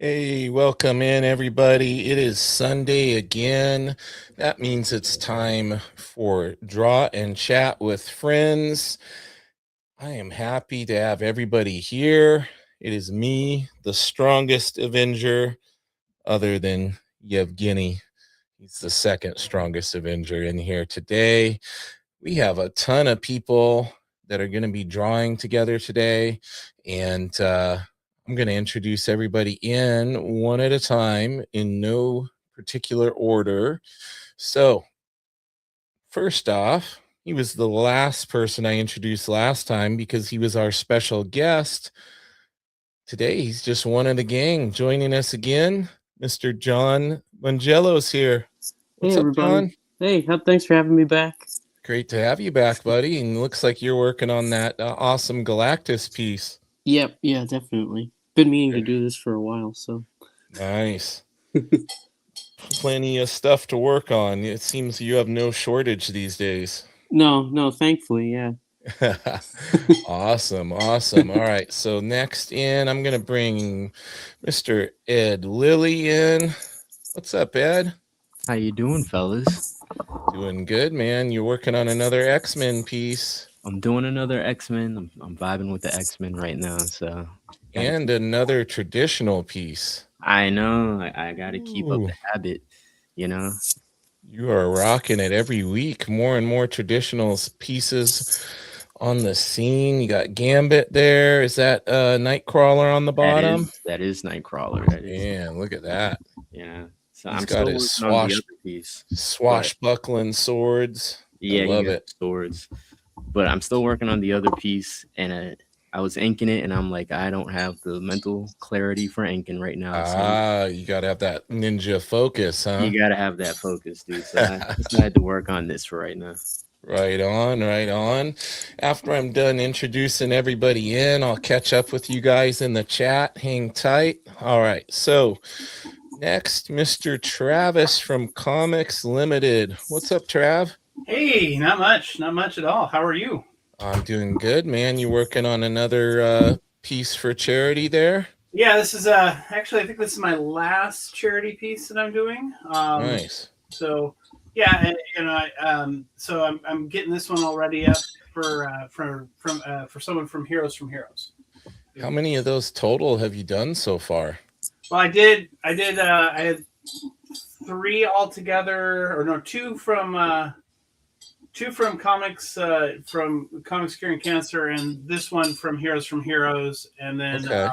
Hey, welcome in, everybody. It is Sunday again. That means it's time for Draw and Chat with Friends. I am happy to have everybody here. It is me, the strongest Avenger, other than Yevgeny. He's the second strongest Avenger in here today. We have a ton of people that are going to be drawing together today, and I'm going to introduce everybody in one at a time in no particular order. So, first off, he was the last person I introduced last time because he was our special guest. Today, he's just one of the gang. Joining us again, Mr. John Mangello's here. Hey What's up, everybody. John? Hey, thanks for having me back. Great to have you back, buddy. And looks like you're working on that awesome Galactus piece. Yep, yeah, definitely. Been meaning to do this for a while, so. Nice. Plenty of stuff to work on. It seems you have no shortage these days. No, thankfully, yeah. Awesome. All right. So next in, I'm going to bring Mr. Ed Lilly in. What's up, Ed? How you doing, fellas? Doing good, man. You're working on another X-Men piece. I'm doing another X-Men. I'm vibing with the X-Men right now, so. And another traditional piece. I know. I got to keep up Ooh. the habit, you know. You are rocking it every week. More and more traditional pieces on the scene. You got Gambit there. Is that Nightcrawler on the bottom? That is Nightcrawler. That is. Man, look at that. Yeah. So He's I'm got still his working on the other piece. swashbuckling swords. Yeah, I love it. Swords. But I'm still working on the other piece, and I was inking it, and I'm like, I don't have the mental clarity for inking right now. You gotta have that ninja focus, huh? You gotta have that focus, dude. So I decided to work on this for right now. Right on. After I'm done introducing everybody in, I'll catch up with you guys in the chat. Hang tight. All right. So next, Mr. Travis from Comics Limited. What's up, Trav? Hey, not much at all. How are you? I'm doing good, man. You working on another piece for charity there? Yeah, this is actually I think this is my last charity piece that I'm doing. Nice. So yeah, so I'm getting this one already up for someone from Heroes from Heroes. How many of those total have you done so far? Well, I had 3 altogether, or no, two from comics Curing Cancer, and this one from Heroes, and then Okay.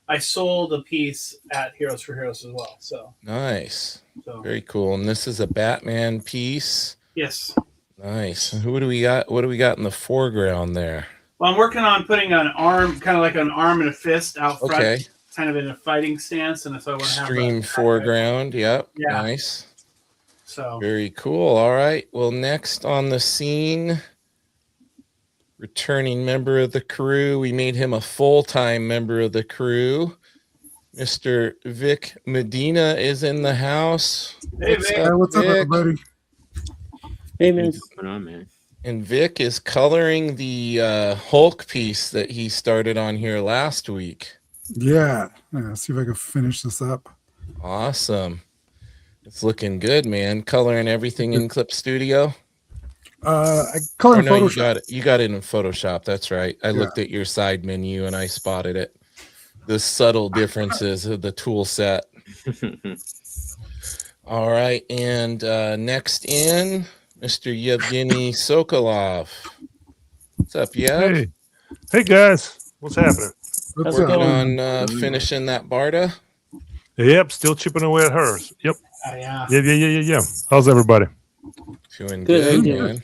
I sold a piece at Heroes for Heroes as well. So nice. So very cool. And this is a Batman piece. Yes. Nice. Who do we got? What do we got in the foreground there? Well, I'm working on putting an arm, kind of like an arm and a fist out front, Okay. kind of in a fighting stance, and so I want to have Extreme foreground. Yep. Yeah. Nice. So very cool. All right. Well, next on the scene, returning member of the crew. We made him a full-time member of the crew. Mr. Vic Medina is in the house. Hey, What's Vic. up, What's up, Vic? everybody? Hey man. What's going on, man? And Vic is coloring the Hulk piece that he started on here last week. Yeah. See if I can finish this up. Awesome. It's looking good, man. Coloring everything in Clip Studio. I color in no, Photoshop. you got it in Photoshop. That's right. I looked at your side menu and I spotted it. The subtle differences of the tool set. All right. And next in, Mr. Yevgeny Sokolov. What's up, Yev? Hey guys, what's happening? What's Working up? on finishing that Barda? Yep, still chipping away at hers. Yep. Yeah. Yeah. How's everybody? Doing Good, good, man.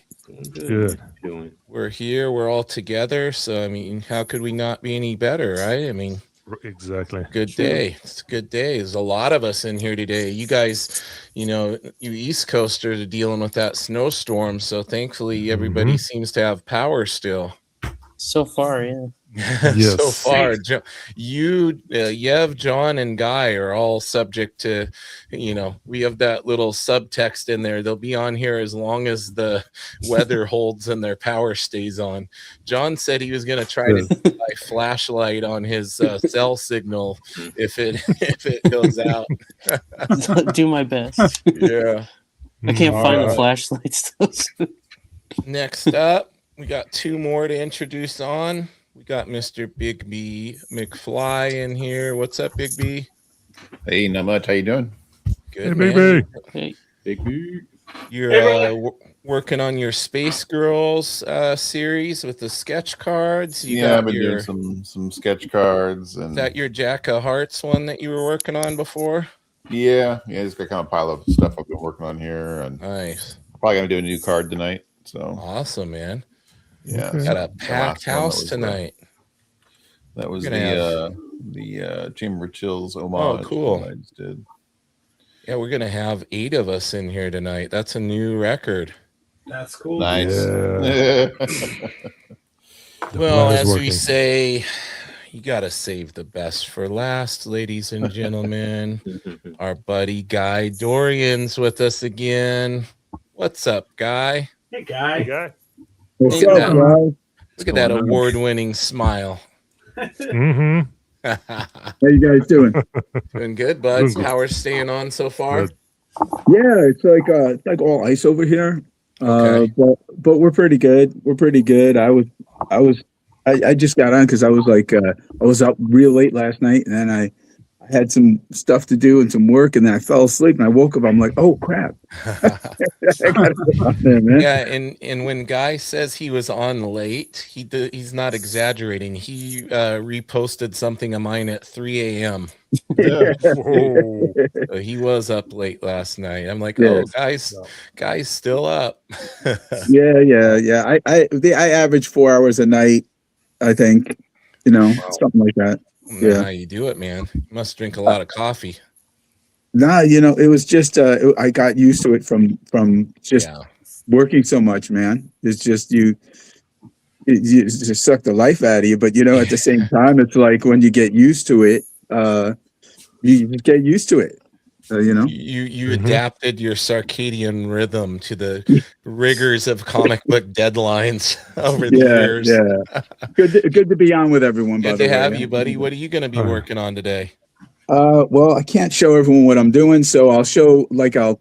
Good. We're here. We're all together. So, I mean, how could we not be any better, right? I mean, exactly. Good day. It's a good day. There's a lot of us in here today. You guys, you East Coasters are dealing with that snowstorm. So thankfully, everybody seems to have power still. So far, yeah. Yes. So far, you, Yev, John, and Guy are all subject to, we have that little subtext in there. They'll be on here as long as the weather holds and their power stays on. John said he was going to try to do a flashlight on his cell signal if it goes out. Do my best. Yeah. I can't find the Alright. flashlights. Next up, we got two more to introduce on. We got Mr. Big B McFly in here. What's up, Big B? Hey, not much. How you doing? Good, Hey, man. baby. Hey, Big B. You're Hey, brother. working on your Space Girls series with the sketch cards. You Yeah, I've got been your, doing some sketch cards is and that your Jack of Hearts one that you were working on before? yeah, just got kind of a pile of stuff I've been working on here, and Nice. probably gonna do a new card tonight. So Awesome, man. yeah, Okay. Got so a the packed last one, house that tonight. was We're gonna the Chamber of Chills homage. cool. that I just did. Yeah, we're gonna have 8 of us in here tonight. That's a new record. That's cool. Nice. Yeah. The Well, plan is as we working. say, you gotta save the best for last, ladies and gentlemen. Our buddy Guy Dorian's with us again. What's up, Guy? Hey, Hey, guy. guy. What's Look at up, that. guys? Look at that going on? award-winning smile. Mm-hmm. How you guys doing? Doing good, bud. Doing good. Power's staying on so far. Good. Yeah, it's like all ice over here. Okay. But we're pretty good. We're pretty good. I just got on because I was up real late last night, and then I had some stuff to do and some work, and then I fell asleep, and I woke up. I'm like, oh crap! I gotta get on there, man. Yeah, and when Guy says he was on late, he's not exaggerating. He reposted something of mine at 3 a.m. Yeah. Whoa. So he was up late last night. I'm like, Yeah. oh, guy's still up. Yeah. I average 4 hours a night. I think, something like that. Yeah, how you do it, man? You must drink a lot of coffee. Nah, it was just I got used to it from just Yeah. working so much, man. It's just you just suck the life out of you. But at the same time, it's like when you get used to it, you just get used to it. You Mhm. adapted your circadian rhythm to the rigors of comic book deadlines over the years. Yeah. Good to be on with everyone. by Good the to way. have you, buddy. What are you going to be All right. working on today? Well, I can't show everyone what I'm doing, so I'll show I got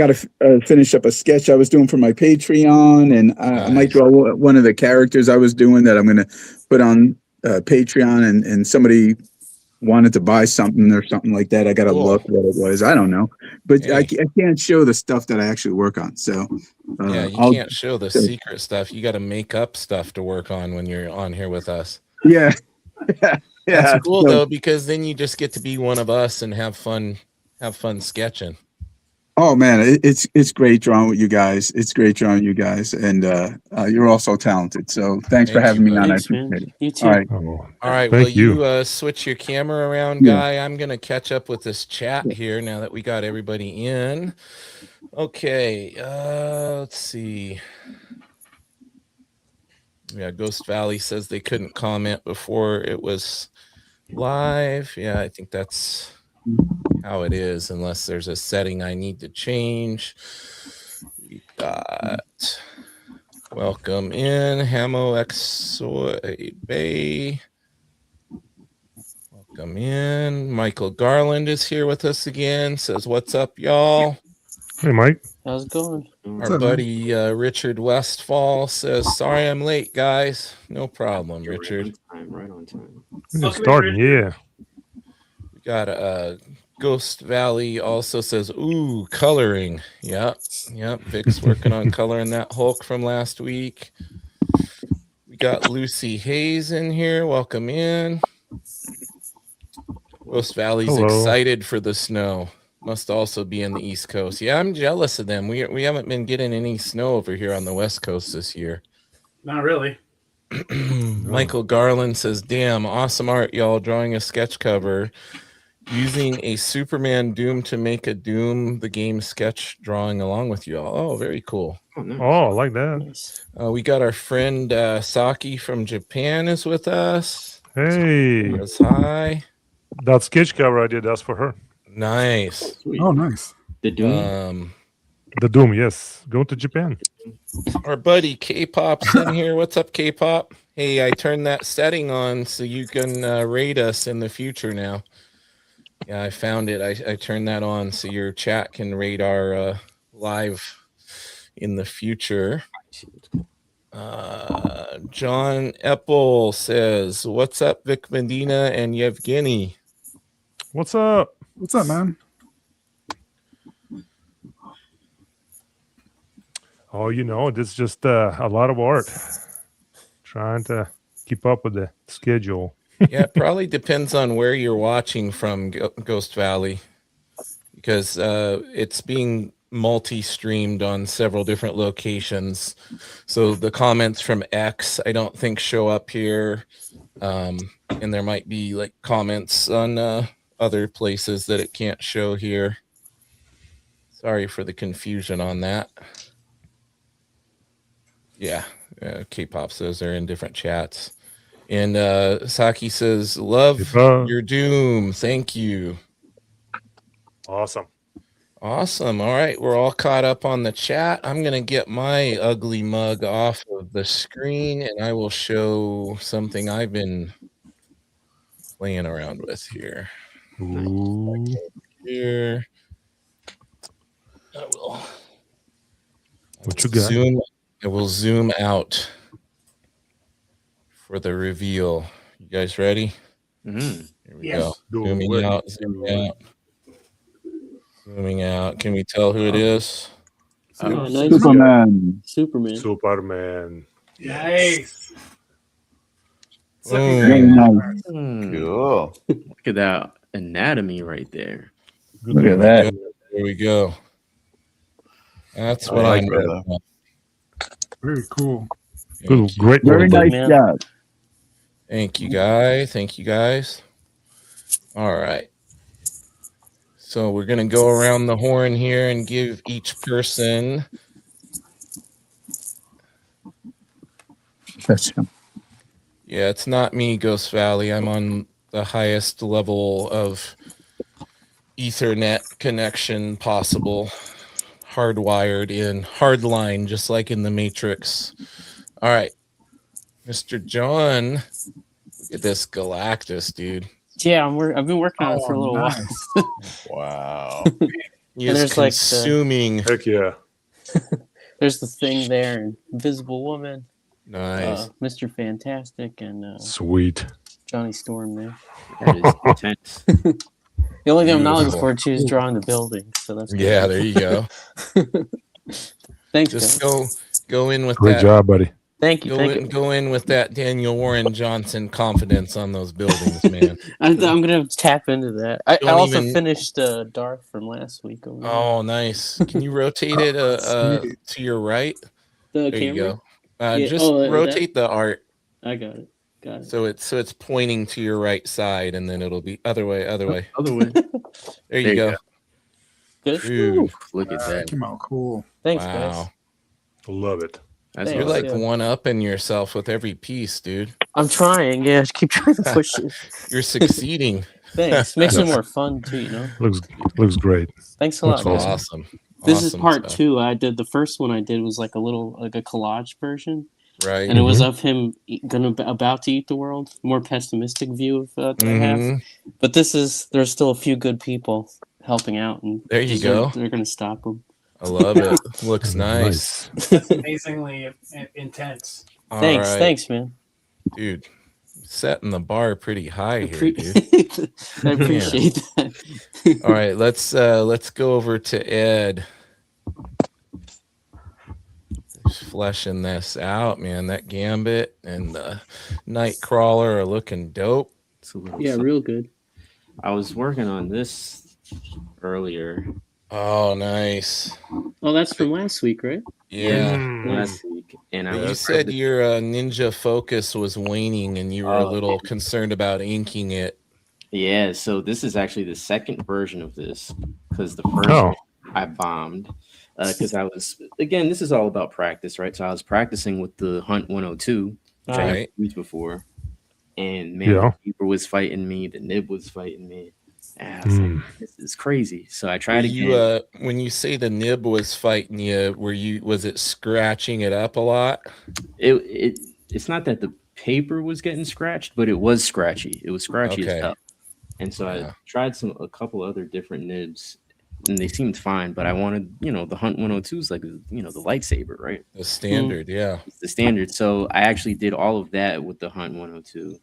to finish up a sketch I was doing for my Patreon, and I might Nice. draw one of the characters I was doing that I'm going to put on Patreon, and somebody wanted to buy something or something like that. I got to Cool. look what it was. I don't know, but Hey. I can't show the stuff that I actually work on. So Yeah, you I'll- can't show the secret stuff. You got to make up stuff to work on when you're on here with us. Yeah, yeah. That's cool So- though, because then you just get to be one of us and have fun sketching. Oh man, it's great drawing with you guys. It's great drawing with you guys, and you're all so talented. So thanks for Thank having you, me on. I thanks, man. appreciate it. You too. All right. Oh, All right, Thank will you. you switch your camera around, Yeah. Guy? I'm gonna catch up with this chat here now that we got everybody in. Okay, let's see. Yeah, Ghost Valley says they couldn't comment before it was live. Yeah, I think that's how it is, unless there's a setting I need to change. We got welcome in Hamo Exoy Bay. Welcome in. Michael Garland is here with us again. Says, "What's up, y'all?" hey, Mike. How's it going? Our buddy Richard Westfall says, "Sorry I'm late, guys." No problem, Richard. Right on time. We're Welcome just starting. in, Yeah. We got Ghost Valley also says, "Ooh, coloring." Yep. Vic's working on coloring that Hulk from last week. We got Lucy Hayes in here. Welcome in. Ghost Valley's Hello. excited for the snow. Must also be in the East Coast. Yeah, I'm jealous of them. We haven't been getting any snow over here on the West Coast this year. Not really. Michael Garland says, "Damn, awesome art, y'all. Drawing a sketch cover using a Superman Doom to make a Doom the game sketch drawing along with you all." Oh, very cool. Oh, nice. Oh, I like that. Nice. We got our friend Saki from Japan is with us. Hey, Says hi. that sketch cover I did, that's for her. Nice. Sweet. Oh, nice. The Doom. The Doom, yes. Going to Japan. Our buddy K-Pop's in here. What's up, K-Pop? Hey, I turned that setting on so you can rate us in the future now. Yeah, I found it. I turned that on so your chat can rate our live in the future. John Eppel says, "What's up, Vic Medina and Yevgeny?" What's up? What's up, man? Oh, it's just a lot of art. Trying to keep up with the schedule. Yeah, it probably depends on where you're watching from, Ghost Valley, because it's being multi-streamed on several different locations. So the comments from X, I don't think show up here, and there might be like comments on other places that it can't show here. Sorry for the confusion on that. Yeah, K-pop says they're in different chats. And Saki says, "Love K-pop. your Doom. Thank you." Awesome. Awesome. All right, we're all caught up on the chat. I'm going to get my ugly mug off of the screen, and I will show something I've been playing around with here. Ooh. Here. I will. What you got? I will zoom out for the reveal. You guys ready? Mm-hmm. Here we Yes. go. Zooming out, zooming out. Zooming out. Can we tell who it is? Oh, nice. Superman. Superman. Superman. Nice. It's Boom. looking Very great. nice. Cool. Look at that anatomy right there. Good Look at one. that. There we go. That's I what like I'm that. talking about. Very cool. Good, great. Very little nice man. job. Thank you, guys. Thank you, guys. All right. So we're going to go around the horn here and give each person. That's him. Yeah, it's not me, Ghost Valley. I'm on the highest level of Ethernet connection possible. Hardwired in, hardline, just like in the Matrix. All right. Mr. John, look at this Galactus, dude. Yeah, I've been working on it for a little while. Wow. He And is there's like the- consuming. Heck yeah. There's the Thing there, and Invisible Woman, Nice. Mr. Fantastic, and Sweet. Johnny Storm there. That is intense. The only thing I'm not looking Beautiful. forward to is drawing the building, so that's good. Yeah, there you go. Thanks, Just guys. go in with Great that. job, buddy. Thank you. Go in with that Daniel Warren Johnson confidence on those buildings, man. I'm gonna tap into that. I Don't also even- finished Dark from last week. Over there. Oh, nice. Can you rotate it to your right? The There camera. you go. Yeah, Just oh, that- rotate the art I got it. Got it. so it's pointing to your right side, and then it'll be other way. Other way. There you go. Good. Dude, Look at that. Came out cool. Thanks, guys. wow. Love it. That's Thanks. You're like Yeah. one-upping yourself with every piece, dude. I'm trying. Yeah, just keep trying to push it. You're succeeding. Thanks. Makes it more fun too. Looks great. Thanks a lot, Looks guys. Awesome. This is Awesome part stuff. 2. I did the first one. I did was like a collage version, Right. and it was of him about to eat the world. More pessimistic view of that I have. Mhm. But there's still a few good people helping out, and There you go. They're gonna stop them. I love it. Looks nice. That's amazingly intense. All Thanks, right, thanks, man. dude. Setting the bar pretty high here, Appre- dude. I appreciate that. All right, let's go over to Ed. Just fleshing this out, man. That Gambit and the Nightcrawler are looking dope. It's a little Yeah, real good. I was working on this earlier Oh, nice. Oh, that's from last week, right? Yeah. last week, and I But you was said your ninja focus was waning and you were a little concerned about inking it. yeah. So this is actually the second version of this because the first Oh. one I bombed. because I was, again, this is all about practice, right? So I was practicing with the Hunt 102, which I Right. haven't used before, and man, Yeah. the keeper was fighting me, the nib was fighting me, and I was like, this is crazy. So I Were tried you, again. when you say the nib was fighting you, was it scratching it up a lot? It's not that the paper was getting scratched, but it was scratchy. It was scratchy Okay. as hell. And so Yeah. I tried a couple other different nibs, and they seemed fine. But I wanted, the Hunt 102 is like, the lightsaber, right? The standard, yeah. It's the standard. So I actually did all of that with the Hunt 102.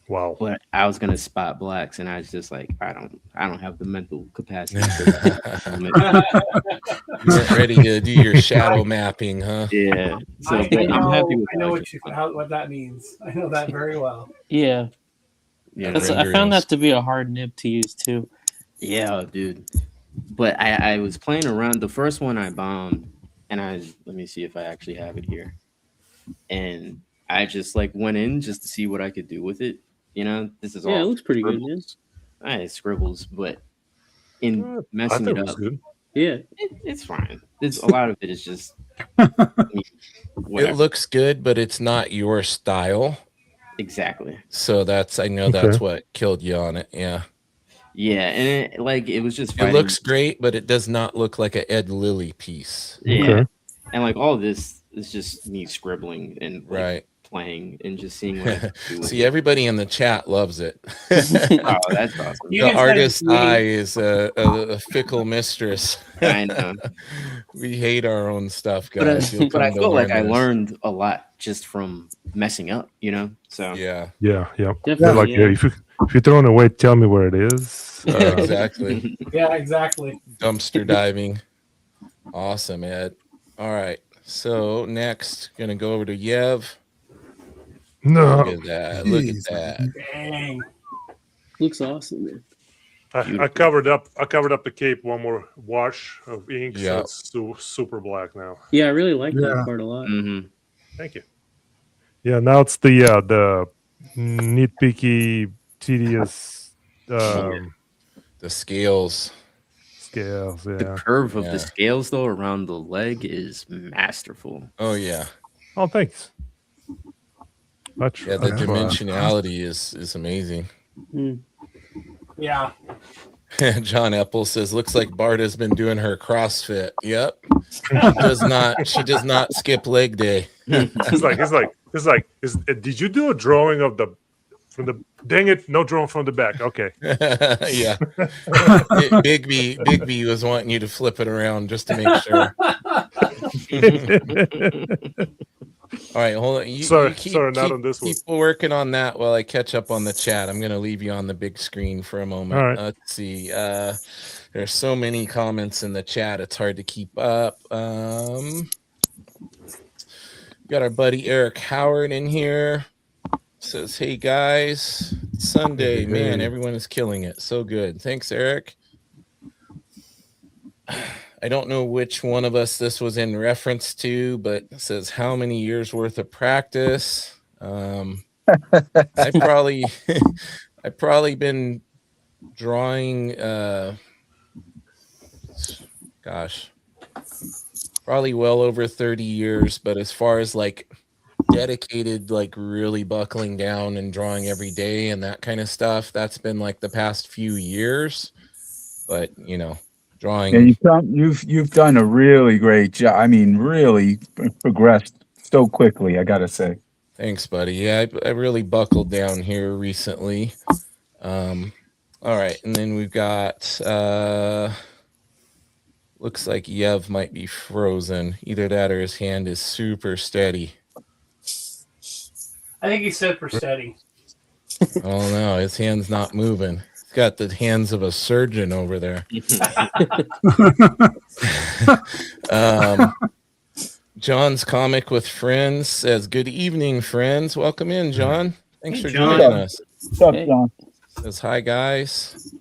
Wow. But I was gonna spot blacks, and I was just like, I don't have the mental capacity for that. You weren't ready to do your shadow mapping, huh? Yeah. So I but I'm know, happy with I know how what that means. I know that very well. Yeah, yeah, I found renderings. that to be a hard nib to use too. yeah, dude. But I was playing around. The first one I bombed, and let me see if I actually have it here. And I just like went in just to see what I could do with it. This is all. Yeah, it looks pretty good, scribbles. Scribbles, but in I messing thought it it was up, good. Yeah, it's fine. There's a lot of it is just It whatever. looks good, but it's not your style. Exactly. So I know that's what killed you on it. Yeah. Yeah, and it was just It fighting. looks great, but it does not look like a Ed Lilly piece. Yeah, Okay. and like all this is just me scribbling and like, Right. playing and just seeing what I can do with See, it. everybody in the chat loves it. Oh, that's awesome. You The guys gotta artist's see- eye is a fickle mistress. I know. We hate our own stuff, But guys. You'll I come to feel like I learn this. learned a lot just from messing up, So Yeah, Yeah. definitely. Like, yeah. if you're throwing away, tell me where it is. exactly. Yeah, exactly. Dumpster diving. Awesome, Ed. All right. So next, gonna go over to Yev. No. Look at that. Look at that. Dang. Looks awesome, man. I covered up the cape one more wash of ink, Yeah. so it's super black now. Yeah, I really like Yeah. that part a lot. Mhm. Thank you. Yeah, now it's the nitpicky, tedious The scales. scales. The Yeah. curve of Yeah. the scales though around the leg is masterful. Oh yeah. Oh, thanks. Much. Yeah, the much. dimensionality is amazing. Mm. Yeah. John Epple says, looks like Barta's been doing her CrossFit. Yep. She does not skip leg day. It's like, did you do a drawing of from the? Dang it! No drawing from the back. Okay. Yeah. Big B was wanting you to flip it around just to make sure. All right, hold on. Sorry, not on this one. Keep working on that while I catch up on the chat. I'm going to leave you on the big screen for a moment. All right. Let's see. There's so many comments in the chat. It's hard to keep up. Got our buddy Eric Howard in here. Says, hey guys, Sunday, man, everyone is killing it. So good. Thanks, Eric. I don't know which one of us this was in reference to, but it says how many years worth of practice. I probably been drawing probably well over 30 years, but as far as like dedicated, like really buckling down and drawing every day and that kind of stuff, that's been like the past few years. But drawing. And you've done a really great job. I mean, really progressed so quickly, I gotta say. Thanks, buddy. Yeah, I really buckled down here recently. All right, and then we've got looks like Yev might be frozen. Either that or his hand is super steady. I think he said for steady. Oh no, his hand's not moving. He's got the hands of a surgeon over there. John's Comic with Friends says, good evening, friends. Welcome in, John. Thanks Hey, for John. joining us. What's up, Hey. John? Says, hi, guys.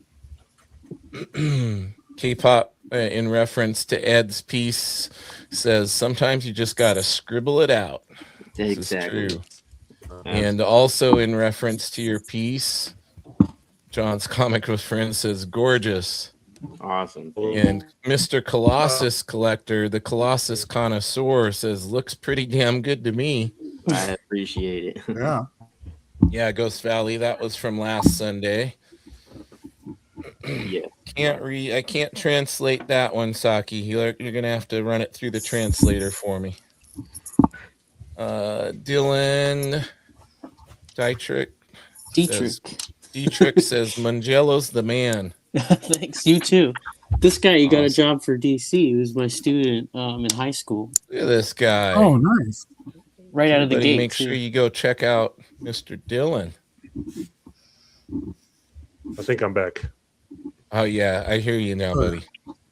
K-pop, in reference to Ed's piece, says, sometimes you just got to scribble it out. This Exactly. is true. And also in reference to your piece, John's Comic with Friends says, gorgeous. Awesome. And Mr. Colossus Collector, the Colossus Connoisseur, says, looks pretty damn good to me. I appreciate it. Yeah. Yeah, Ghost Valley, that was from last Sunday. Yeah. I can't translate that one, Saki. You're gonna have to run it through the translator for me. Dylan Dietrich says Mangelo's the man. Thanks. You too. This guy, he got a Awesome. job for DC. He was my student in high school. Look at this guy. Oh, nice. Right out of the Everybody gate. make too. sure you go check out Mr. Dylan. I think I'm back. Oh yeah, I hear you now, buddy.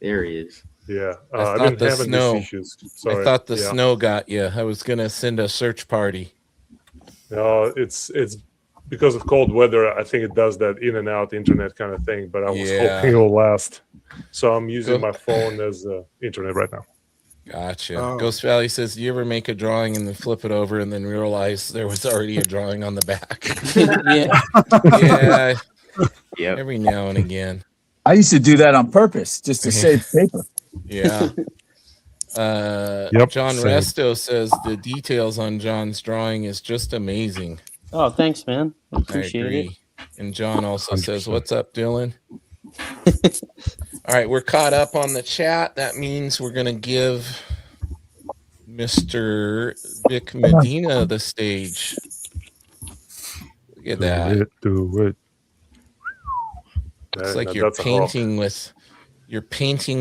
There he is. Yeah, I I've thought been the having snow- these issues. Sorry. I thought the Yeah. snow got you. I was gonna send a search party. No, it's because of cold weather. I think it does that in and out internet kind of thing. But I was Yeah. hoping it'll last, so I'm using Go- my phone as internet right now. Gotcha. Oh. Ghost Valley says, do you ever make a drawing and then flip it over and then realize there was already a drawing on the back? Yeah. Yeah, Yep. every now and again. I used to do that on purpose just to save paper. Yeah. Yep, John same. Resto says the details on John's drawing is just amazing. Oh, thanks, man. I I appreciate it. agree. And John also says, 100%. what's up, Dylan? All right, we're caught up on the chat. That means we're going to give Mr. Vic Medina the stage. Look at that. Do it. Looks That- like you're that's a hawk. painting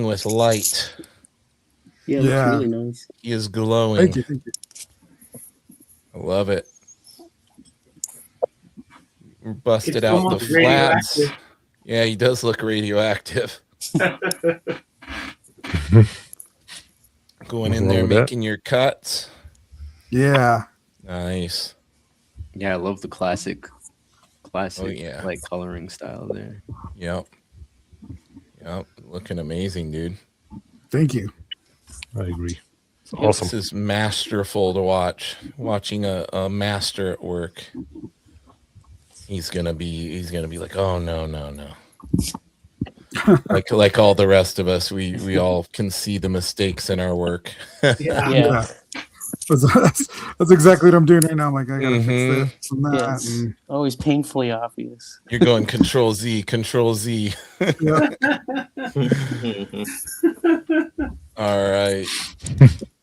with light. Yeah, it looks Yeah. really nice. He is glowing. Thank you. Thank you. I love it. We're busted It's out the almost flats. radioactive. Yeah, he does look radioactive. Going in Nothing there, wrong with that. making your cuts. Yeah. Nice. Yeah, I love the classic Oh, yeah. like coloring style there. Yep. Yep. Looking amazing, dude. Thank you. I agree. It's awesome. This is masterful to watch. Watching a master at work. He's gonna be like, oh no. like all the rest of us, we all can see the mistakes in our work. Yeah. Yeah. That's exactly what I'm doing right now. I'm like, I gotta Mhm. fix this and that. Yes. And, Always painfully obvious. You're going Control Z. yeah. All right.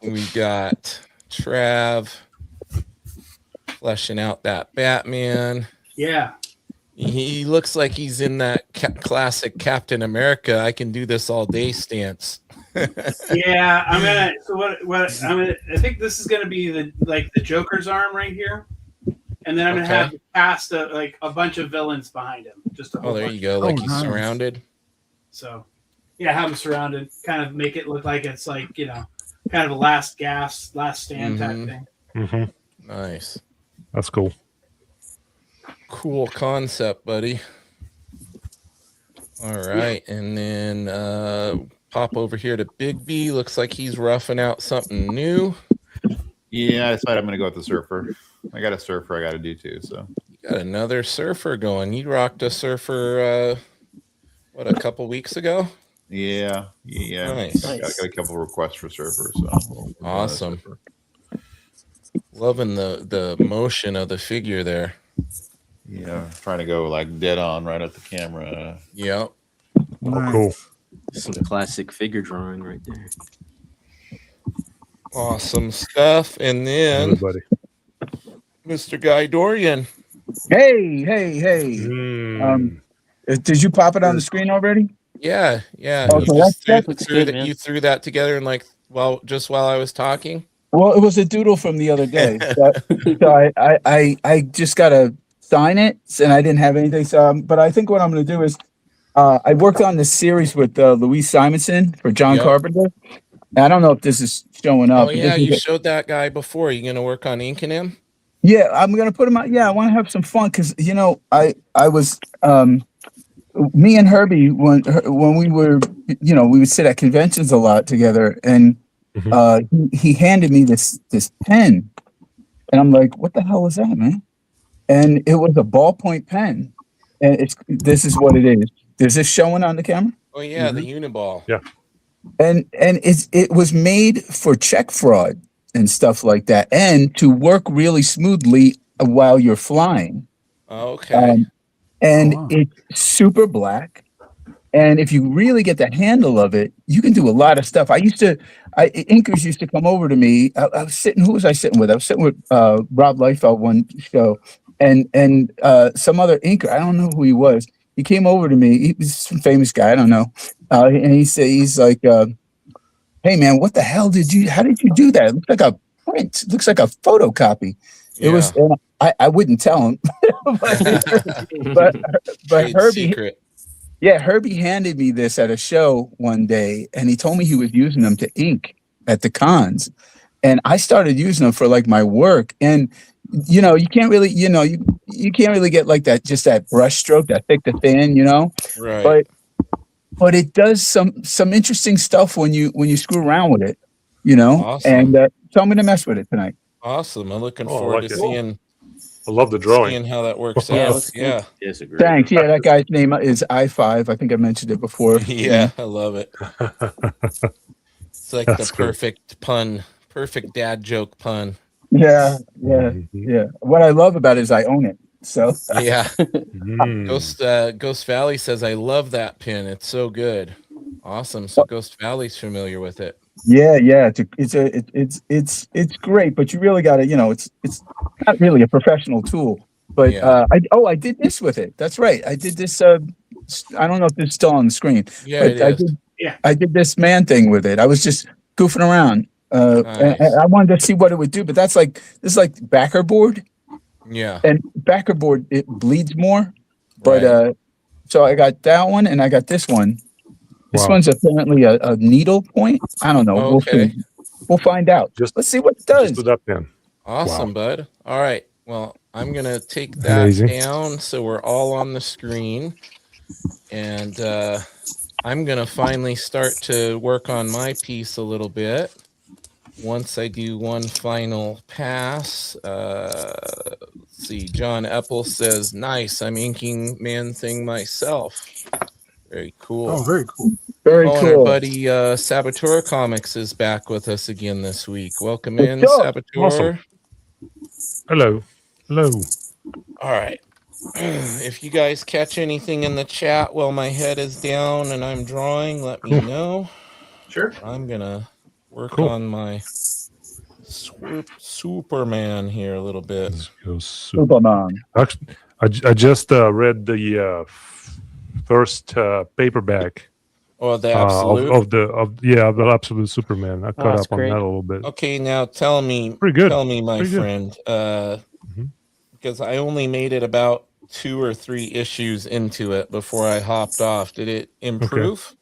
We got Trav fleshing out that Batman. Yeah. He looks like he's in that classic Captain America, I can do this all day stance. Yeah. I'm gonna. So what? I think this is gonna be the Joker's arm right here, and then I'm gonna Okay. have cast a bunch of villains behind him. Just a whole Oh, there bunch. you go. Like Oh, he's nice. surrounded. So, yeah, have him surrounded. Kind of make it look like it's like kind of a last gasp, last stand type Mhm. thing. Hmm. Nice. That's cool. Cool concept, buddy. All right. And then pop over here to Big B. Looks like he's roughing out something new. Yeah, I decided I'm going to go with the surfer. I got a surfer I got to do too. So You got another surfer going. You rocked a surfer, a couple weeks ago? yeah. Nice. I got a couple requests for surfers. So we'll go on a Awesome. surfer. Loving the motion of the figure there. Yeah, trying to go like dead on right at the camera. Yep. Oh, Nice. cool. Some classic figure drawing right there. Awesome stuff. And then Everybody. Mr. Guy Dorian. Hey. Mm. Did you pop it on the screen already? Yeah. Okay, You just that's looks good, man. you threw that together and while I was talking. Well, it was a doodle from the other day. So I just gotta sign it, and I didn't have anything. So, but I think what I'm gonna do is, I worked on this series with Louise Simonson for John Yep. Carpenter. And I don't know if this is showing up. Oh yeah, you showed that guy before. You gonna work on inking him? Yeah, I'm gonna put him out. Yeah, I want to have some fun because I was me and Herbie when we were we would sit at conventions a lot together, and he handed me this pen, and I'm like, what the hell is that, man? And it was a ballpoint pen, and this is what it is. Is this showing on the camera? Oh yeah, the Uniball. Yeah. and it was made for check fraud and stuff like that, and to work really smoothly while you're flying. Okay. And wow. it's super black. And if you really get the handle of it, you can do a lot of stuff. Inkers used to come over to me. I was sitting. Who was I sitting with? I was sitting with Rob Liefeld one show, and some other inker. I don't know who he was. He came over to me. He was some famous guy. I don't know. And he said, he's like, "Hey man, what the hell how did you do that? It looks like a print. It looks like a photocopy." It was. I wouldn't tell him, but Trade Herbie. secret. Yeah, Herbie handed me this at a show one day, and he told me he was using them to ink at the cons, and I started using them for like my work. And you know, you can't really, you can't really get like that, just that brush stroke, that thick to thin, Right. But it does some interesting stuff when you screw around with it, Awesome. And so I'm gonna mess with it tonight. Awesome. I'm looking Oh, I forward like to it. seeing I love the drawing. seeing how that works Yeah, it out. looks good. Yeah. Disagree. Thanks. Yeah, that guy's name is I5. I think I mentioned it before. Yeah, I love it. It's like That's the good. perfect dad joke pun. Yeah. Mhm. Yeah. What I love about it is I own it. So Yeah. Mm. Ghost Valley says, I love that pin. It's so good. Awesome. So Ghost Valley's familiar with it. yeah, it's great, but you really got to, it's not really a professional tool. But Yeah. I did this with it. That's right. I did this. I don't know if it's still on the screen. Yeah, But it I is. did. Yeah. I did this man thing with it. I was just goofing around. Nice. And I wanted to see what it would do. But this is like backer board, Yeah. and backer board it bleeds more. But Right. so I got that one, and I got this one. This Wow. one's apparently a needle point. I don't know. Okay. We'll find out. Just- Let's see what it Just does. do that pen. Awesome, bud. All right. Well, I'm gonna take that Amazing. down so we're all on the screen, and I'm gonna finally start to work on my piece a little bit. Once I do one final pass, let's see. John Epple says, "Nice. I'm inking Man Thing myself." Very cool. Oh, very cool. Very Oh, and cool. our buddy Saboteur Comics is back with us again this week. Welcome Good in, job. Saboteur. Awesome. Hello. All right. If you guys catch anything in the chat while my head is down and I'm drawing, let me Cool. know. Sure. I'm gonna work Cool. on my Superman here a little bit. Let's go super. Superman. Actually, I just read the first paperback Oh, the absolute. of the Absolute Superman. I caught that's up on great. that a little bit. Okay, now tell me, Pretty good. my Pretty good. friend, Mhm. because I only made it about 2 or 3 issues into it before I hopped off. Did it improve?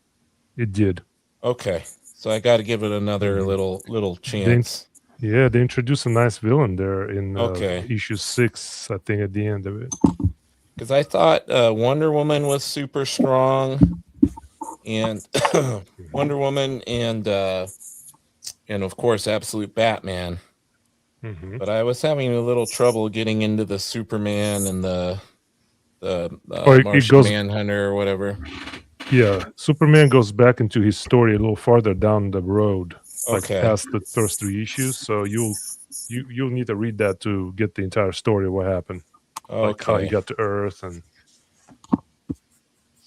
It did. Okay, so I got to give it another Mm-hmm. little chance. Yeah, they introduced a nice villain there in Okay. issue 6, I think, at the end of it. Because I thought Wonder Woman was super strong, and Wonder Woman, and of course Absolute Batman. Mhm. But I was having a little trouble getting into the Superman and the it Martian goes- Manhunter or whatever. Yeah, Superman goes back into his story a little farther down the road, like Okay. past the first 3 issues. So you'll need to read that to get the entire story of what happened, like how he Okay. got to Earth and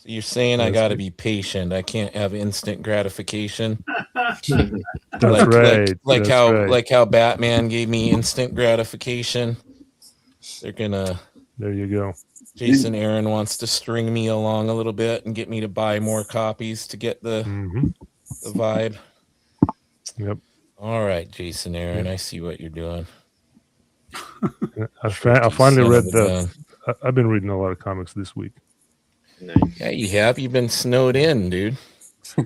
So you're saying I That's got to good. be patient. I can't have instant gratification. that's like, right. Like that's how right. like how Batman gave me instant gratification. They're gonna. There you go. Jason Aaron wants to string me along a little bit and get me to buy more copies to get the Hmm. vibe. Yep. All right, Jason Aaron, I see what you're doing. I finally Son read of a gun. I've been reading a lot of comics this week. Nice. Yeah, you have. You've been snowed in, dude.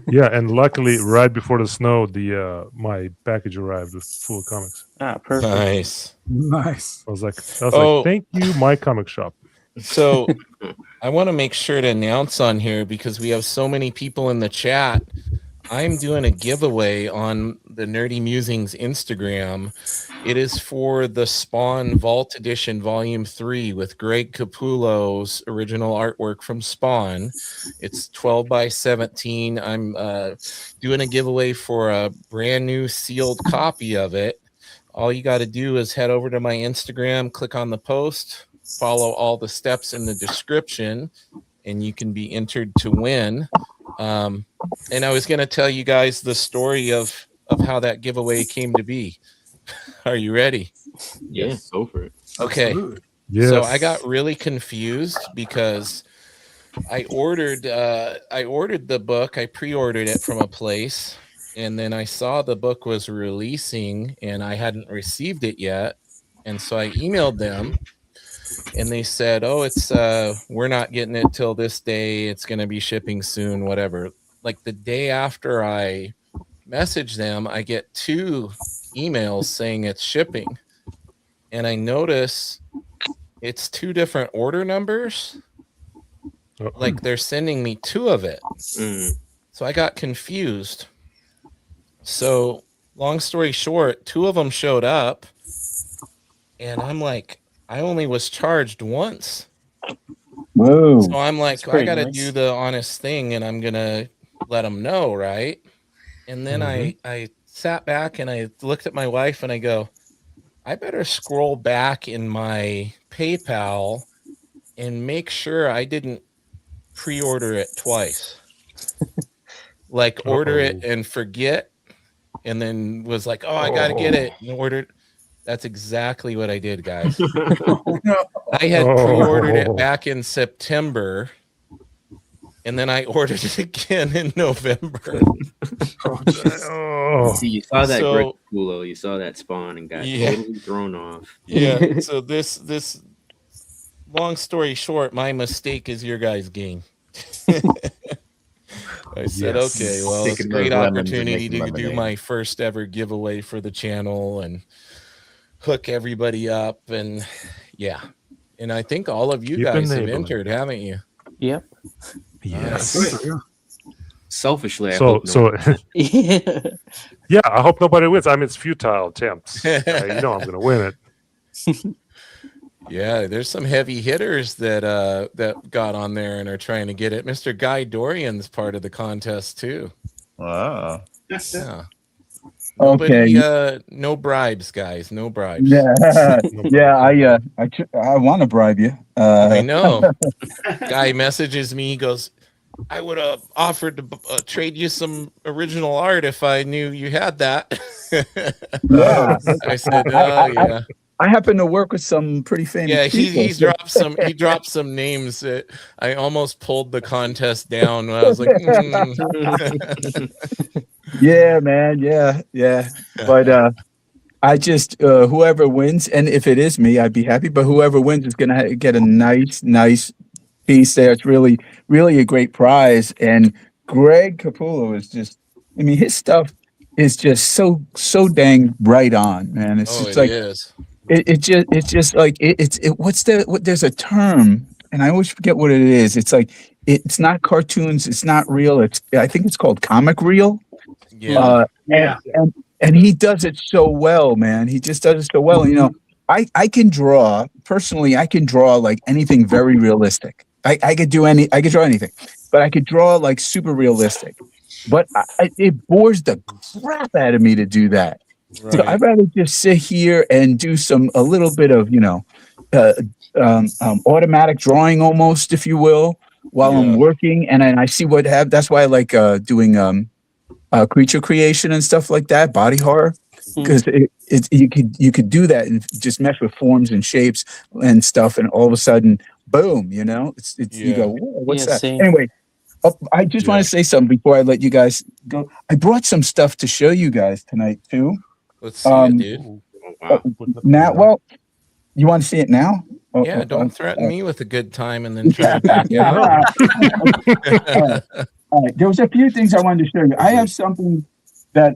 Yeah, and luckily, right before the snow, my package arrived with full of comics. Ah, perfect. Nice. Nice. I was like, Oh. thank you, my comic shop. So I want to make sure to announce on here because we have so many people in the chat. I'm doing a giveaway on the Nerdy Musings Instagram. It is for the Spawn Vault Edition Volume 3 with Greg Capullo's original artwork from Spawn. It's 12 by 17. I'm doing a giveaway for a brand new sealed copy of it. All you got to do is head over to my Instagram, click on the post, follow all the steps in the description, and you can be entered to win. And I was going to tell you guys the story of how that giveaway came to be. Are you ready? Yeah, go for it. Okay. Yes. So I got really confused because I ordered the book. I pre-ordered it from a place, and then I saw the book was releasing and I hadn't received it yet. And so I emailed them and they said, "Oh, it's we're not getting it till this day. It's going to be shipping soon, whatever." Like the day after I messaged them, I get 2 emails saying it's shipping. And I notice it's 2 different order numbers. Like they're sending me 2 of it. So I got confused. So long story short, 2 of them showed up and I'm like, I only was charged once. Whoa. So I'm like, That's pretty I got to nice. do the honest thing and I'm going to let them know. Right. And then I sat back and I looked at my wife and I go, I better scroll back in my PayPal and make sure I didn't pre-order it twice. Like order it and forget, and then was like, oh, I got to get it and ordered. That's exactly what I did, guys. I had pre-ordered it back in September, and then I ordered it again in November. Oh, See, you saw that So- Greg Capullo, you saw that Spawn, and got Yeah. totally thrown off. Yeah. So this long story short, my mistake is your guys' game. I said, Yes. okay, well, it's a Taking great those lemons and opportunity making to do lemonade. my first ever giveaway for the channel and hook everybody up. And yeah. And I think all of you Keep guys have enabling. entered, haven't you? Yep. yes. Yeah. Selfishly, I So hope no. Yeah. yeah, I hope nobody wins. I mean, it's futile attempts. You know I'm going to win it. Yeah, there's some heavy hitters that got on there and are trying to get it. Mr. Guy Dorian's part of the contest too. Wow. Yeah. Okay. Nobody, no bribes, guys. No bribes. Yeah. Yeah. I want to bribe you. I know. Guy messages me. He goes, I would have offered to trade you some original art if I knew you had that. Yeah. I said, oh, yeah. I happen to work with some pretty famous Yeah, people. he's dropped some names that I almost pulled the contest down. I was like, Yeah, man. Yeah. But I just whoever wins, and if it is me, I'd be happy. But whoever wins is gonna get a nice piece there. It's really a great prize. And Greg Capullo is just, I mean, his stuff is just so dang right on, man. It's oh, just it like is. it's just like there's a term, and I always forget what it is. It's like it's not cartoons, it's not real. I think it's called comic reel. Yeah. Yeah. And he does it so well, man. He just does it so well. You know, I can draw personally. I can draw like anything very realistic. I could draw anything, but I could draw like super realistic. But it bores the crap out of me to do that. Right. So I'd rather just sit here and do a little bit of, automatic drawing almost, if you will, while I'm working. And then I see what have. That's why I like doing creature creation and stuff like that, body horror, because you could do that and just mess with forms and shapes and stuff, and all of a sudden, boom, you go, whoa, what's Yeah, that? same. Anyway. I just want to say something before I let you guys go. I brought some stuff to show you guys tonight too. Let's see it, dude. Wow. Now, well, you want to see it now? Yeah, don't threaten me with a good time and then try to back Yeah. out. All right. There was a few things I wanted to show you. I have something that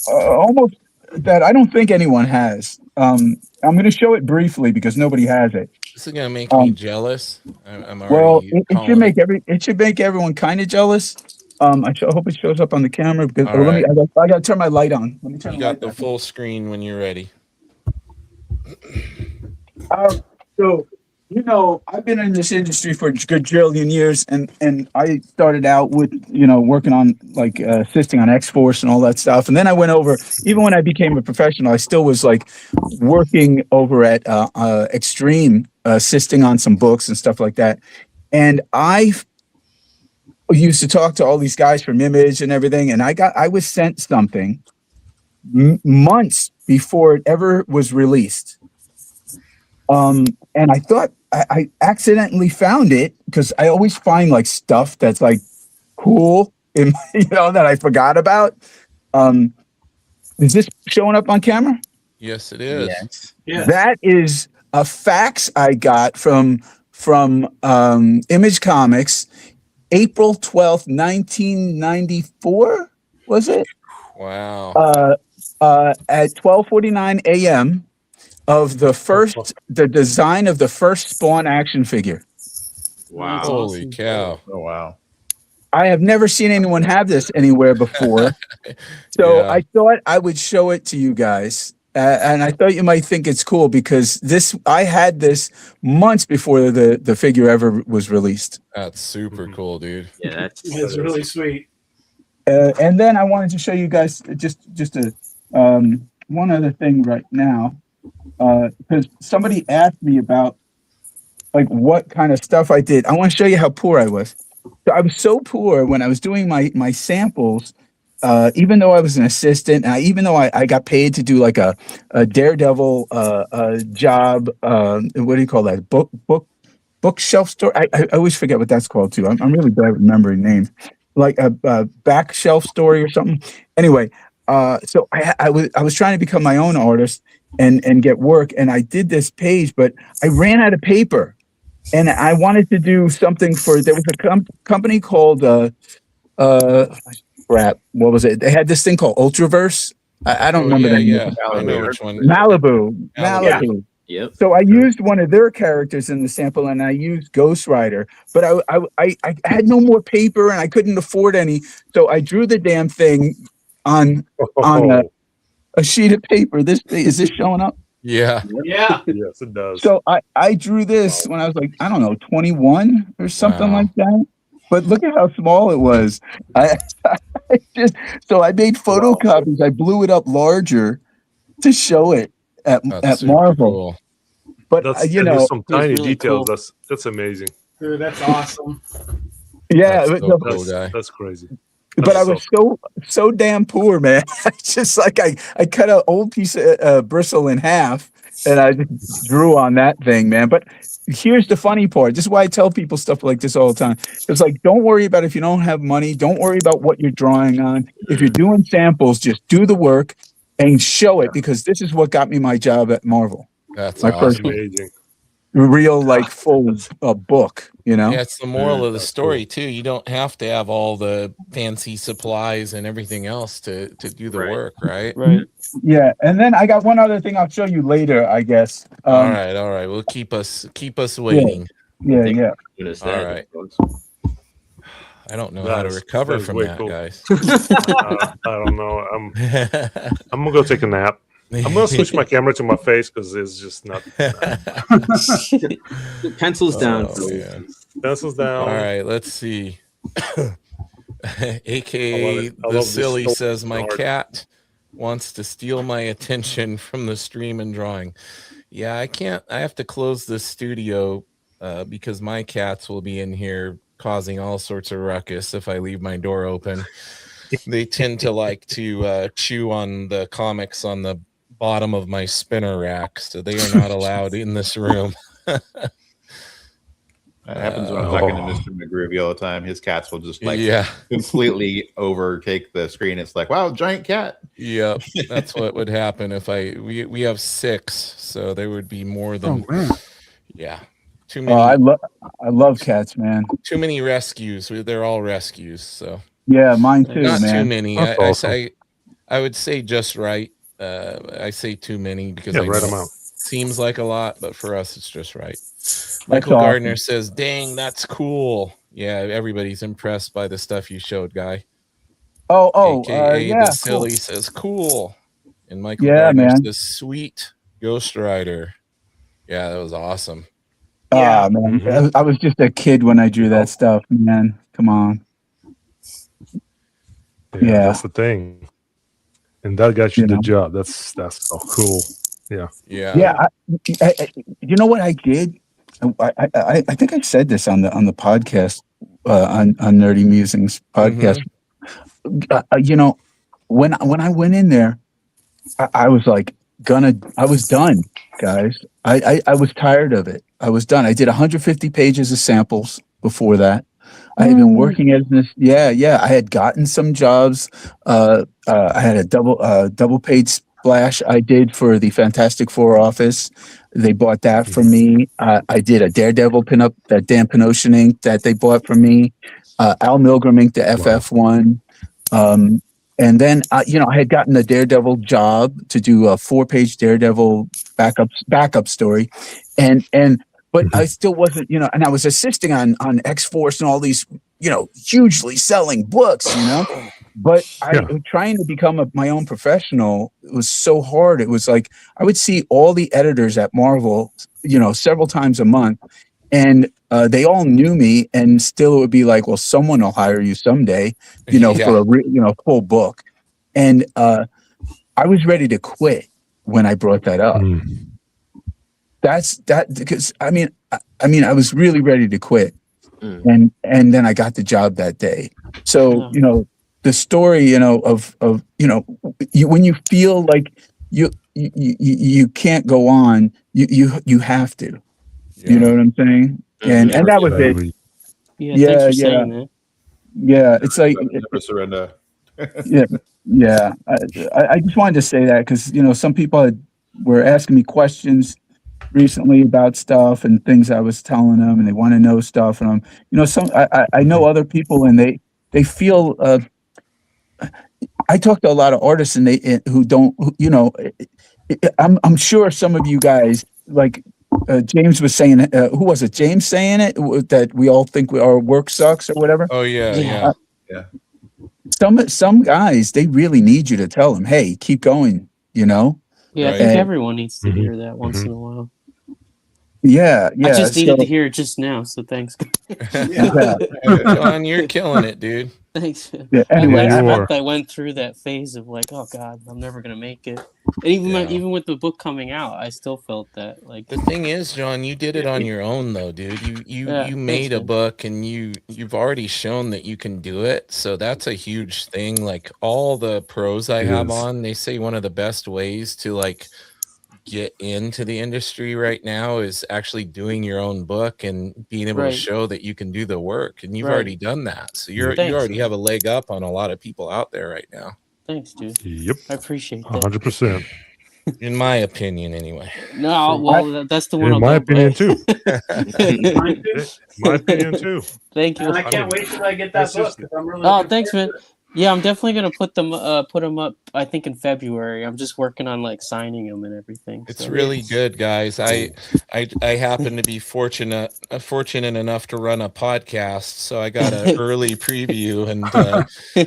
almost that I don't think anyone has. I'm going to show it briefly because nobody has it. This is gonna make me jealous. I'm already Well, it should calling make everyone kind of jealous. I hope it shows up on the camera because All right. I got to turn my light on. Let me turn You the light got the back full screen when you're ready. on. So, you know, I've been in this industry for a gajillion years, and I started out with, you know, working on like assisting on X-Force and all that stuff. And then I went over, even when I became a professional, I still was like working over at Extreme, assisting on some books and stuff like that. And I used to talk to all these guys from Image and everything, and I was sent something months before it ever was released. And I thought I accidentally found it because I always find like stuff that's like cool, in, you know, that I forgot about. Is this showing up on camera? Yes, it is. Yes. Yeah. That is a fax I got from Image Comics, April 12th, 1994, was it? Wow. At 12:49 a.m. of the design of the first Spawn action figure. Wow. Holy cow. Oh wow. I have never seen anyone have this anywhere before. So Yeah. I thought I would show it to you guys. And I thought you might think it's cool because I had this months before the figure ever was released. That's super cool, dude. Yeah, that's It's really sweet. And then I wanted to show you guys just a one other thing right now, because somebody asked me about like what kind of stuff I did. I want to show you how poor I was. So I was so poor when I was doing my samples. Even though I was an assistant, and even though I got paid to do like a Daredevil job, what do you call that? Bookshelf store. I always forget what that's called too. I'm really bad at remembering names. Like a back shelf story or something. Anyway, so I was trying to become my own artist and get work, and I did this page, but I ran out of paper, and I wanted to do something for. There was a company called crap. What was it? They had this thing called Ultraverse. I don't remember the name. Yeah. I know which one. Malibu. Malibu. Yep. So I used one of their characters in the sample, and I used Ghost Rider, but I had no more paper, and I couldn't afford any, so I drew the damn thing on a sheet of paper. Is this showing up? Yeah. Yeah. Yes, it does. So I drew this when I was like, I don't know, 21 or something Wow. like that. But look at how small it was. I made photocopies. I blew it up larger to show it at super Marvel. cool. But That's you and know, there's some tiny really details. cool. That's amazing. Dude, that's awesome. yeah. That's but so the- cool, guy. That's crazy. but I was so damn poor, man. It's just like I cut an old piece of bristle in half, and I just drew on that thing, man. But here's the funny part. This is why I tell people stuff like this all the time. It's like, don't worry about if you don't have money. Don't worry about what you're drawing on. If you're doing samples, just do the work and show it, because this is what got me my job at Marvel. That's My That's awesome. amazing. Real, like, full book, you know? Yeah, it's the moral of the That's story too. You don't have to have all the fancy supplies and everything else to do the Right. work, right? Right. Yeah. And then I got one other thing I'll show you later, I guess. All right. Well, keep us waiting. Yeah, yeah. Goodness, All that, right. folks. I don't know That how to is- recover that is from way that, cool. guys. I don't know. I'm gonna go take a nap. I'm gonna switch my camera to my face because it's just not. Pencils down, Oh, please. man. Pencils down. All right, let's see. AKA I love the this silly story. says my Art. cat wants to steal my attention from the stream and drawing. Yeah, I can't. I have to close this studio because my cats will be in here causing all sorts of ruckus if I leave my door open. They tend to like to chew on the comics on the bottom of my spinner rack, so they are not allowed in this room. That happens when I'm talking to Mr. McGroovy all the time. His cats will just like Yeah. completely overtake the screen. It's like, wow, giant cat. Yep, that's what would happen if we have 6, so there would be more Oh than man. yeah. Too Oh, many I love cats, man. too many rescues. They're all rescues, so Yeah, mine too, not too man. many. That's I awesome. say I would say just right. I say too many because Yeah, I right know amount. it seems like a lot, but for us it's just right. That's Michael awesome. Gardner says, "Dang, that's cool." Yeah, everybody's impressed by the stuff you showed, Guy. Oh, AKA yeah, the silly cool. says cool. And Michael Yeah, Gardner man. says sweet Ghost Rider. Yeah, that was awesome. Yeah. Ah, man, Mhm. I was just a kid when I drew that stuff, man. Come on. Yeah. That's the thing. And that got you You the know. job. That's so cool. Yeah. Yeah, you know what I did? I think I said this on the podcast on Nerdy Musings podcast. You know, when I went in there, I was like I was done, guys. I was tired of it. I was done. I did 150 pages of samples before that. I had been working as this. Yeah. I had gotten some jobs. I had a double paid splash I did for the Fantastic Four office. They bought that for me. I did a Daredevil pinup, that Dan Penosian ink that they bought for me. Al Milgram ink, the FF1. And then, you know, I had gotten a Daredevil job to do a 4-page Daredevil backup story, but I still wasn't, you know, and I was assisting on X-Force and all these, you know, hugely selling books, you know, but trying to become my own professional, it was so hard. It was like I would see all the editors at Marvel, you know, several times a month, and they all knew me, and still it would be like, well, someone will hire you someday, you know, for a full book. And I was ready to quit when I brought that up. That's because I mean, I was really ready to quit, and then I got the job that day. So you know, the story, you know, of you know, when you feel like you can't go on, you have to. You know what I'm saying? And that was it. Yeah, thanks for saying that. Yeah, it's like Never surrender. yeah. I just wanted to say that because you know some people were asking me questions recently about stuff and things I was telling them, and they want to know stuff. And you know, I know other people, and they feel. I talk to a lot of artists, and who don't, you know. I'm sure some of you guys like. James was saying, who was it? James saying it that we all think our work sucks or whatever. Oh yeah. Some guys, they really need you to tell them, hey, keep going. You know. Yeah, I think everyone needs to hear that once in a while. Yeah. I just needed to hear it just now, so thanks. John, you're killing it, dude. Thanks. Yeah, anyway, last month I went through that phase of like, oh God, I'm never gonna make it. And even with the book coming out, I still felt that. Like the thing is, John, you did it on your own though, dude. You made a man. book, and you've already shown that you can do it. So that's a huge thing. Like all the pros I have on, they say one of the best ways to like get into the industry right now is actually doing your own book and being able to show that you can do the work, and you've already done that. So you already have a leg up on a lot of people out there right now. Thanks, dude. Yep. I appreciate that. 100%. In my opinion, anyway. No, well, that's the one. In my opinion, too. My opinion, too. Thank you. And I can't wait till I get that book. I'm really thanks, man. Yeah, I'm definitely gonna put them up. I think in February. I'm just working on like signing them and everything. It's really good, guys. I happen to be fortunate enough to run a podcast, so I got an early preview, and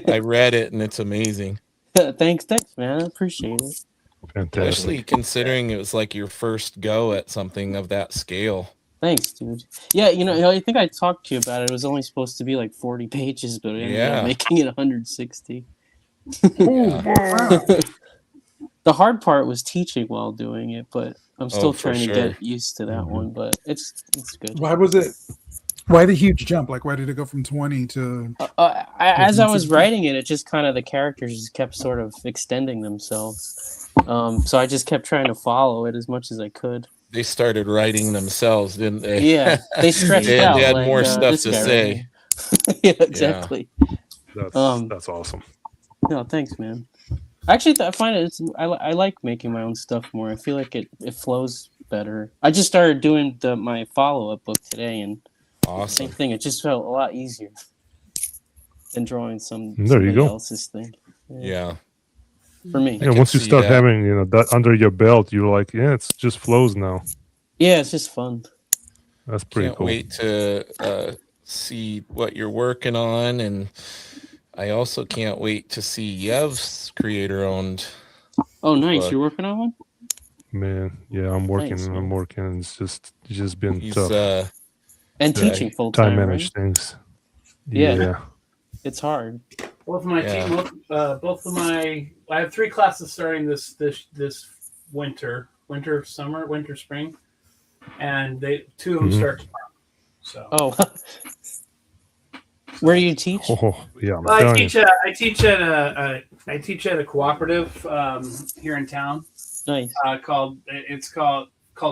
I read it, and it's amazing. Thanks, man. I appreciate it. Fantastic. Especially considering it was like your first go at something of that scale. Thanks, dude. Yeah, you know, I think I talked to you about it. It was only supposed to be like 40 pages, but I ended up making it 160. The hard part was teaching while doing it, but I'm still trying to get used to that one. But it's good. Why the huge jump? Like, why did it go from 20 to? As I was writing it, it just kind of the characters just kept sort of extending themselves. So I just kept trying to follow it as much as I could. They started writing themselves, didn't they? Yeah, they stretched out. They had more stuff to say. Yeah, exactly. That's awesome. No, thanks, man. Actually, I find it. I like making my own stuff more. I feel like it flows better. I just started doing my follow-up book today, and same thing. It just felt a lot easier than drawing somebody else's thing. Yeah. For me. Yeah, once you start having that under your belt, you're like, it just flows now. Yeah, it's just fun. That's pretty cool. Can't wait to see what you're working on, and I also can't wait to see Yev's creator-owned Oh, nice. book. You're working on one? Man, yeah, I'm working. Nice, I'm man. working. It's just been He's tough. And Yeah, teaching full Time time, right? manage things. Yeah. Yeah. It's hard. Both of my Yeah. both of my, I have 3 classes starting this winter, spring, and 2 of them Mhm. start tomorrow. So Oh. Where do you teach? Oh, yeah. I'm well, telling you. I teach at a cooperative here in town Nice. called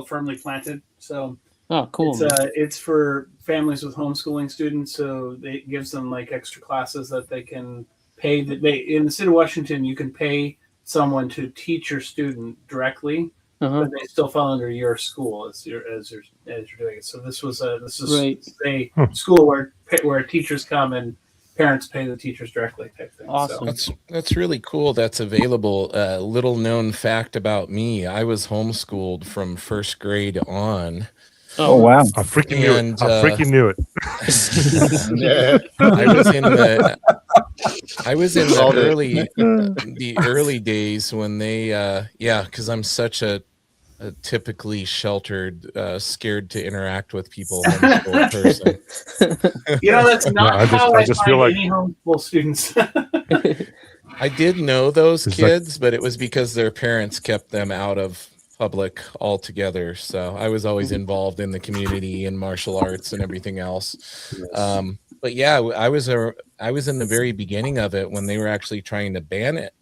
Firmly Planted. So Oh, cool. man. it's for families with homeschooling students, so it gives them like extra classes that they can pay. In the state of Washington, you can pay someone to teach your student directly, Uh-huh. but they still fall under your school as you're doing it. So this is Right. a school where teachers come and parents pay the teachers directly type thing. Awesome. So, That's really cool. That's available. Little known fact about me: I was homeschooled from first grade on. Oh wow. I freaking knew And, it. I freaking knew it. I was in Called it. the early days when they because I'm such a typically sheltered, scared to interact with people homeschool person. that's not I just- how I I just find feel like- any homeschool students. I did know those It's like- kids, but it was because their parents kept them out of public altogether. So I was always involved in the community and martial arts and everything else. But yeah, I was in the very beginning of it when they were actually trying to ban it.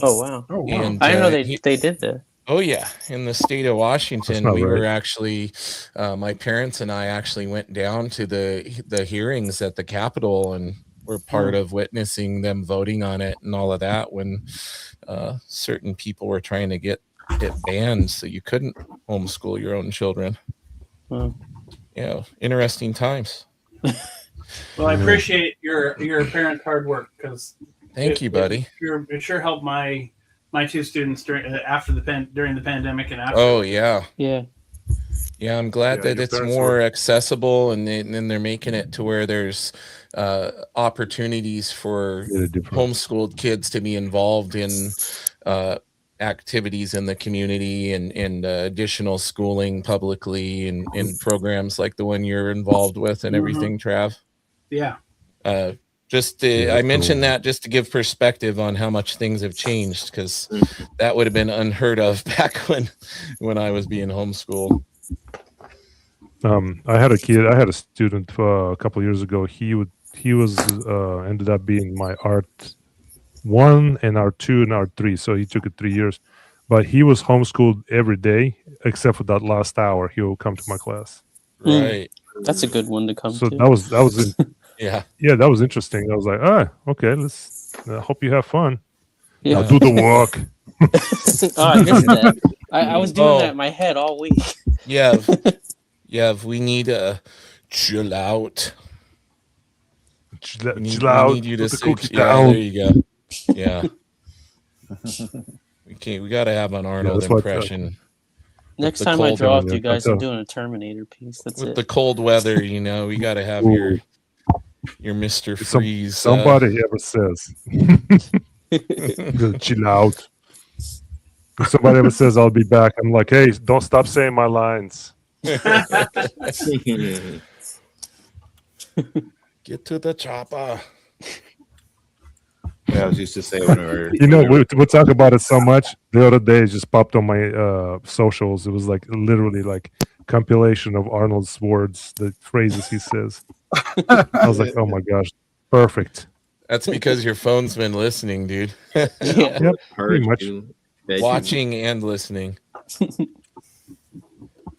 Oh, wow. Oh, wow. And I didn't know he- they did that. Oh yeah, in the state of Washington, not we right. were actually, my parents and I actually went down to the hearings at the Capitol and were part of witnessing them voting on it and all of that when certain people were trying to get it banned, so you couldn't homeschool your own children. Wow. Yeah, interesting times. Well, I appreciate your parents' hard work because Thank you, buddy. It sure helped my 2 students during the pandemic and after. Oh yeah. Yeah. Yeah, I'm glad Yeah, that your it's parents more accessible, and then they're making it to where there's opportunities for Very different. homeschooled kids to be involved in activities in the community and additional schooling publicly and in programs like the one you're involved with and everything, Trav. Yeah. I mentioned that just to give perspective on how much things have changed, because that would have been unheard of back when I was being homeschooled. I had a student a couple years ago. He was ended up being my art 1 and art 2 and art 3. So he took it 3 years, but he was homeschooled every day except for that last hour. He will come to my class. Right. That's a good one to come So to. that was Yeah. yeah, that was interesting. I was like, okay, let's hope you have fun. Yeah. I'll do the work. Oh, I missed that. I was doing Oh. that in my head all week. Yeah, we need to chill out. Chill We need, out. we need you to put the sit. cookies Yeah, down. there you go. Yeah. We got to have an Arnold that's what- impression. Next the time I cold draw one, with you yeah. guys, I'm doing a Terminator piece. That's With it. the cold weather, we got to have Ooh. your Mr. If Freeze. somebody ever says, chill out. If somebody ever says, I'll be back, I'm like, hey, don't stop saying my lines. Get to the chopper. Yeah, I was used to say when we were. You know, we talk about it so much. The other day, it just popped on my socials. It was like literally like compilation of Arnold's words, the phrases he says. I was like, oh my gosh, perfect. That's because your phone's been listening, dude. Yeah. Yep, pretty much. Watching and listening. hmm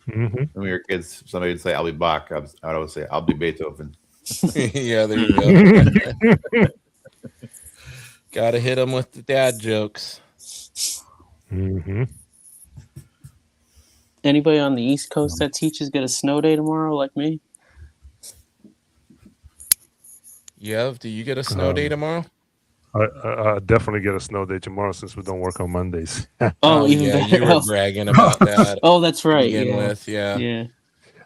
When we were kids, somebody would say, "I'll be Bach." I would always say, "I'll be Beethoven." Yeah, there you go. Got to hit them with the dad jokes. hmm Anybody on the East Coast that teaches get a snow day tomorrow, like me? Yev, do you get a snow day tomorrow? I definitely get a snow day tomorrow since we don't work on Mondays. Oh, even yeah, better. you were bragging about that. Oh, that's to right. begin Yeah. with, yeah. Yeah.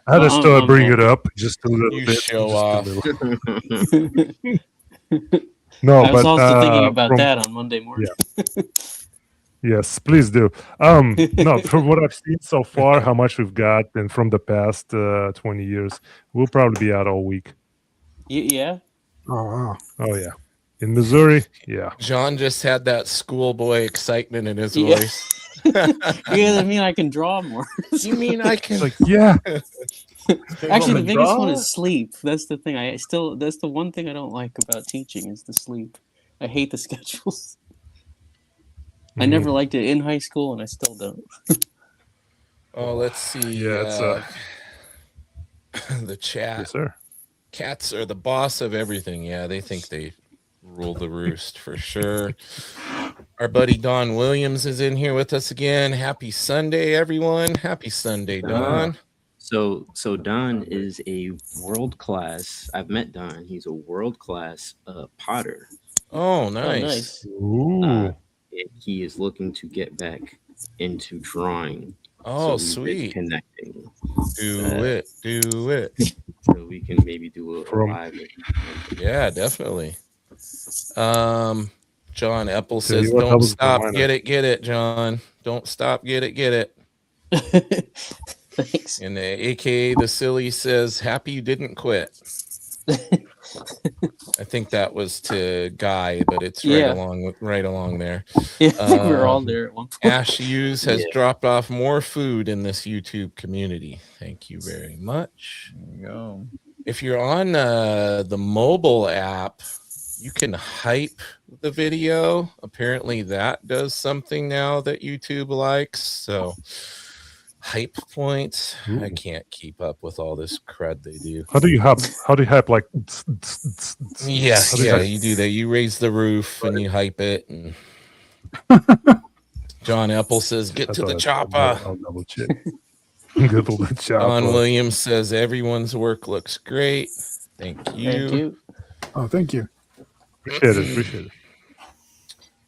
I just I'm- thought I'm I'd bring it mobile. up just a little You bit. show just a off. little. No, I was but also thinking about from, that on Monday morning. yes, please do. No, from what I've seen so far, how much we've got, and from the past 20 years, we'll probably be out all week. Yeah. Oh wow. Oh yeah, in Missouri, yeah. John just had that schoolboy excitement in his Yeah. voice. Yeah, I mean I can draw more. You mean I can? It's like, yeah, Actually, the to biggest one draw? is sleep. That's the thing. That's the one thing I don't like about teaching is the sleep. I hate the schedules. I Mhm. never liked it in high school, and I still don't. Oh, let's see. Yeah, it's the chat. yes, sir. Cats are the boss of everything. Yeah, they think they rule the roost for sure. Our buddy Don Williams is in here with us again. Happy Sunday, everyone. Happy Sunday, Don. So Don is a world class. I've met Don. He's a world class potter. Oh, Oh, nice. nice. Ooh, And he is looking to get back into drawing. Oh, So we've been sweet. connecting. Do it. Do it. So we can maybe do a From- live. Yeah, definitely. John Epple Tell says, you what, that "Don't was stop, mine. get it, John. Don't stop, get it." Thanks. And the AKA the silly says, "Happy you didn't quit." I think that was to Guy, but it's Yeah. right along there. Yeah, I think we were all there at one point. Ash Hughes has Yeah. dropped off more food in this YouTube community. Thank you very much. There you go. If you're on the mobile app, you can hype the video. Apparently, that does something now that YouTube likes. So, hype points. I Ooh. can't keep up with all this crud they do. how do you hype? How do you hype? Like, Yeah, How do you yeah, hype? you do that. You raise the roof and you hype it. And John Epple says, "Get I to the thought chopper." I'll double check. Get to the chopper. Don Williams says, "Everyone's work looks great. Thank you." Thank you. Oh, thank you. Appreciate it.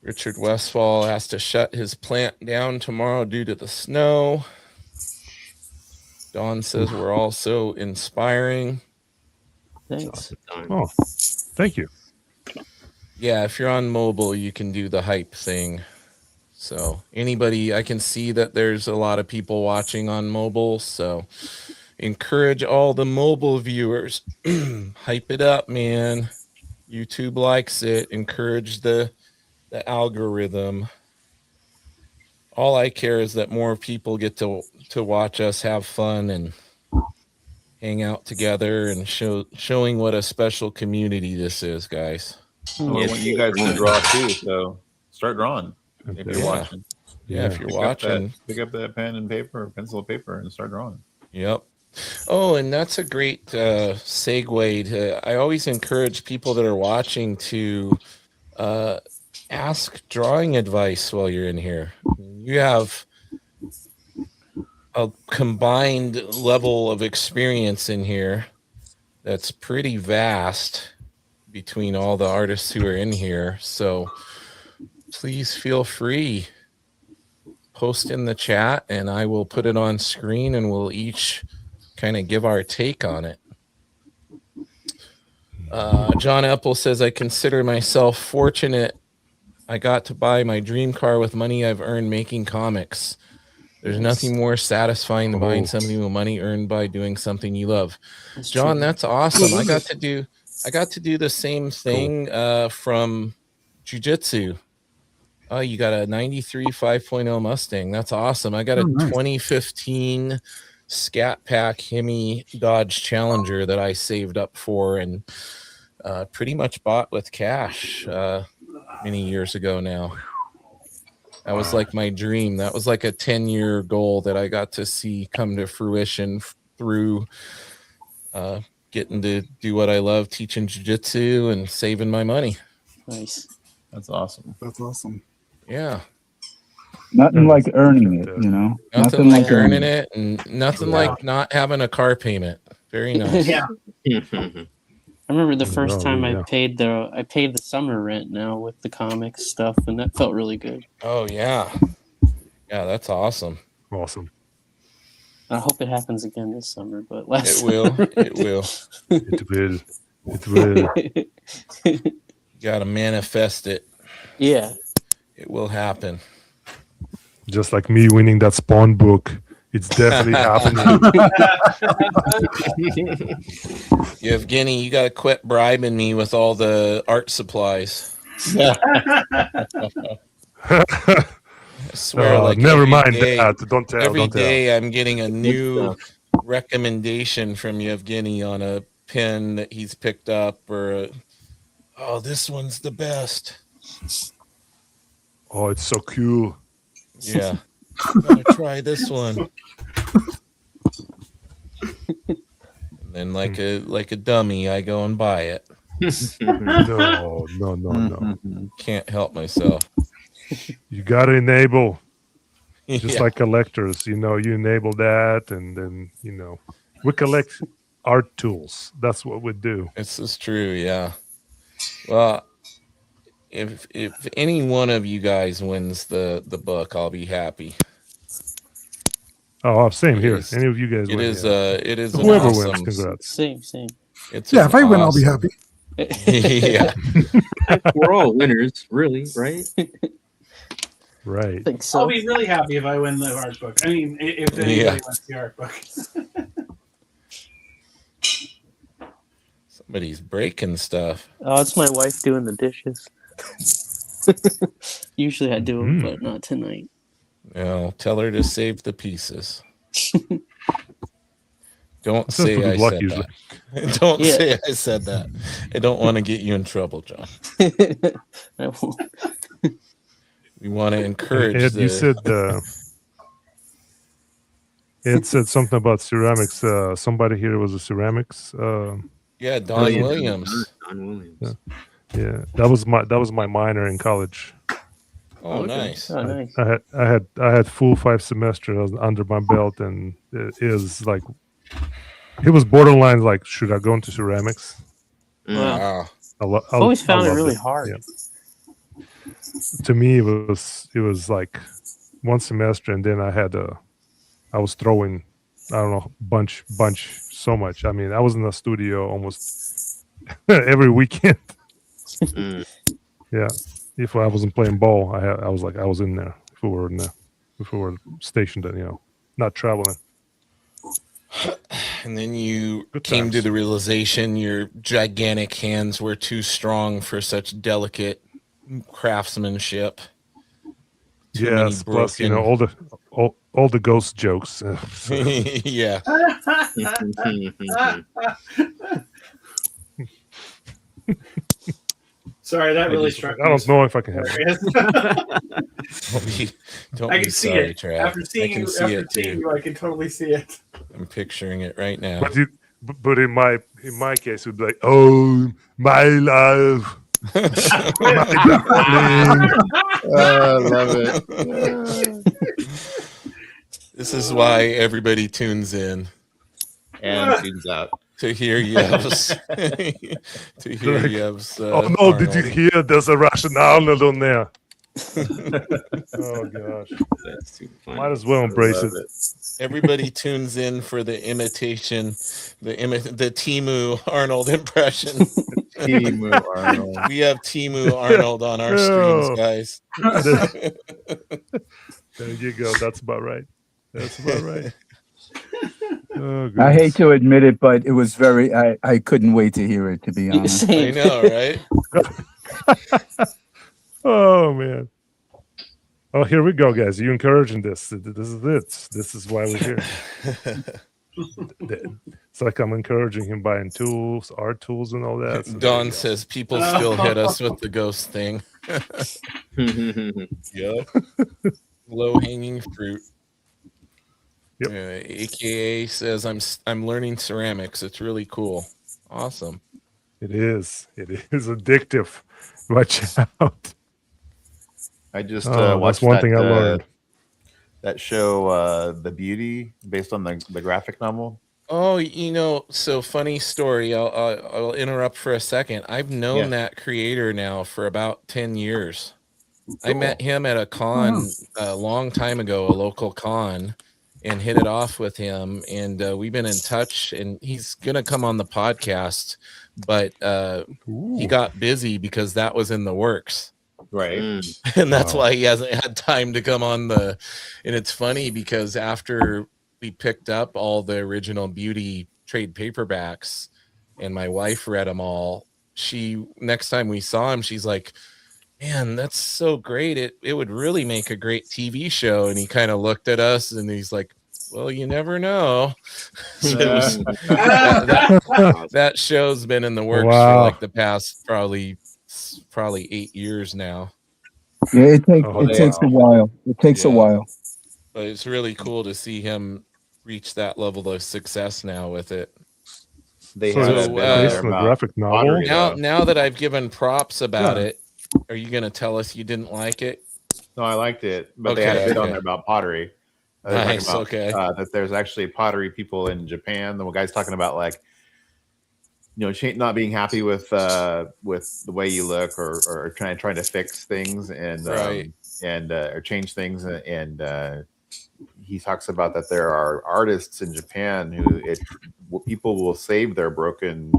Richard Westfall has to shut his plant down tomorrow due to the snow. Don says we're all so inspiring. Thanks. Don. Oh, thank you. Yeah, if you're on mobile, you can do the hype thing. So anybody, I can see that there's a lot of people watching on mobile. So encourage all the mobile viewers. Hype it up, man. YouTube likes it. Encourage the algorithm. All I care is that more people get to watch us have fun and hang out together and showing what a special community this is, guys. I want you guys to draw too, so start drawing if you're Yeah. watching. Yeah, if you're Pick up that- watching. pick up that pen and paper, or pencil and paper, and start drawing. Yep. Oh, and that's a great segue to. I always encourage people that are watching to ask drawing advice while you're in here. You have a combined level of experience in here that's pretty vast between all the artists who are in here. So please feel free. Post in the chat and I will put it on screen and we'll each kind of give our take on it. John Epple says, I consider myself fortunate. I got to buy my dream car with money I've earned making comics. There's nothing more satisfying than buying something with money earned by doing something you love. That's John, true. that's awesome. I got to do the same thing from jiu-jitsu. Oh, you got a 93 5.0 Mustang. That's awesome. I got a nice. 2015 Scat Pack Hemi Dodge Challenger that I saved up for and pretty much bought with cash many years ago now. That was like my dream. That was like a 10-year goal that I got to see come to fruition through getting to do what I love, teaching jiu-jitsu and saving my money. Nice. That's awesome. That's awesome. Yeah. Nothing like earning it, you know. Nothing like earning it and nothing like not having a car payment. Very nice. Yeah. I remember the first Oh, time yeah. I paid the summer rent now with the comics stuff, and that felt really good. Oh yeah. Yeah, that's awesome. Awesome. I hope it happens again this summer, but last It will. summer- It will. It will. It will. You got to manifest it. Yeah. It will happen. Just like me winning that Spawn book. It's definitely happening. Evgeny, you got to quit bribing me with all the art supplies. I swear, like never every mind day- that. Don't tell. Every Don't tell. day I'm getting a new recommendation from Evgeny on a pen that he's picked up, or oh, this one's the best. Oh, it's so cool. Yeah, gotta try this one. And then, like a dummy, I go and buy it. No. Can't help myself. You gotta enable. Just Yeah. like collectors, you enable that, and then we collect art tools. That's what we do. This is true, yeah. Well, if any one of you guys wins the book, I'll be happy. Oh, same here. is- Any of you guys It win, is yeah. it is an Whoever awesome, wins, congrats. Same. It's Yeah, an if I win, I'll be awesome- happy. Yeah. We're all winners, really, right? Right. I think so. I'll be really happy if I win the art book. I mean, if anybody Yeah. wins the art book. Somebody's breaking stuff. Oh, it's my wife doing the dishes. Usually I do them, but not tonight. Tell her to save the pieces. Don't That sounds say pretty I luck said usually. that. Don't Yeah. say I said that. I don't want to get you in trouble, John. I won't. We want to encourage Ed, the. you said Ed said something about ceramics. Somebody here was a ceramics. Yeah, Don yeah, Williams. Don Williams. Yeah, that was my minor in college. Oh, Okay. nice. Oh, nice. I had full 5 semesters under my belt, and it is like it was borderline like, should I go into ceramics? Mm. Wow. I've always found it loved really hard. Yeah. To me, it was like one semester, and then I was throwing, I don't know, bunch so much. I mean, I was in the studio almost every weekend. Mm. Yeah, if I wasn't playing ball, I was in there. If we were stationed, not traveling. And then you Good came to times. the realization your gigantic hands were too strong for such delicate craftsmanship. Too many Yes, plus broken- all the ghost jokes. Yeah. Sorry, that really I struck me. don't know if I can have it. Don't I be can see sorry, it. Trav. After seeing I can you, see after it seeing too. you, I can totally see it. I'm picturing it right now. But in my case, it would be like, oh my love, my darling. I love it. This is why everybody tunes in And tunes out. to hear Yev's to hear Like, Yev's. Oh no! Did you Arnold. hear? There's a Russian Arnold on there. Oh gosh! That's too funny. Might as well embrace Love it. Everybody tunes in for the imitation, the Timu Arnold impression. Timu Arnold. We have Timu Arnold on our streams, Oh. guys. There you go. That's about right. That's about right. Oh, I hate goodness. to admit it, but it was I couldn't wait to hear it, to be honest. I Same. know, right? Oh man. Oh, here we go, guys. You encouraging this? This is it. This is why we're here. It's like I'm encouraging him buying tools, art tools, and all that. So there you Don go. says people still hit us with the ghost thing. Yep. Low hanging fruit. Yep. AKA says I'm learning ceramics. It's really cool. Awesome. It is. It is addictive. Watch out. I just Oh, watched that's one that, thing I learned. that show, The Beauty, based on the graphic novel. Oh, so funny story. I'll interrupt for a second. I've known Yeah. that creator now for about 10 years. I met him at a con a long time ago, a local con, and hit it off with him, and we've been in touch, and he's gonna come on the podcast, but he got busy because that was in the works. Right. And that's Wow. why he hasn't had time to come on and it's funny because after we picked up all the original Beauty trade paperbacks and my wife read them all, next time we saw him, she's like, man, that's so great. It would really make a great TV show. And he kind of looked at us and he's like, well, you never know. So that show's been in the works for like the past probably 8 years now. Yeah, it takes a while. It takes a while. But it's really cool to see him reach that level of success now with it. They So have it's that based on a about graphic novel. pottery, though. Now that I've given props about it, are you going to tell us you didn't like it? No, I liked it, but they had a bit on there about pottery. They're talking Nice, about, okay. That there's actually pottery people in Japan. The guy's talking about like, not being happy with the way you look or trying to fix things and Right. or change things, and he talks about that there are artists in Japan who people will save their broken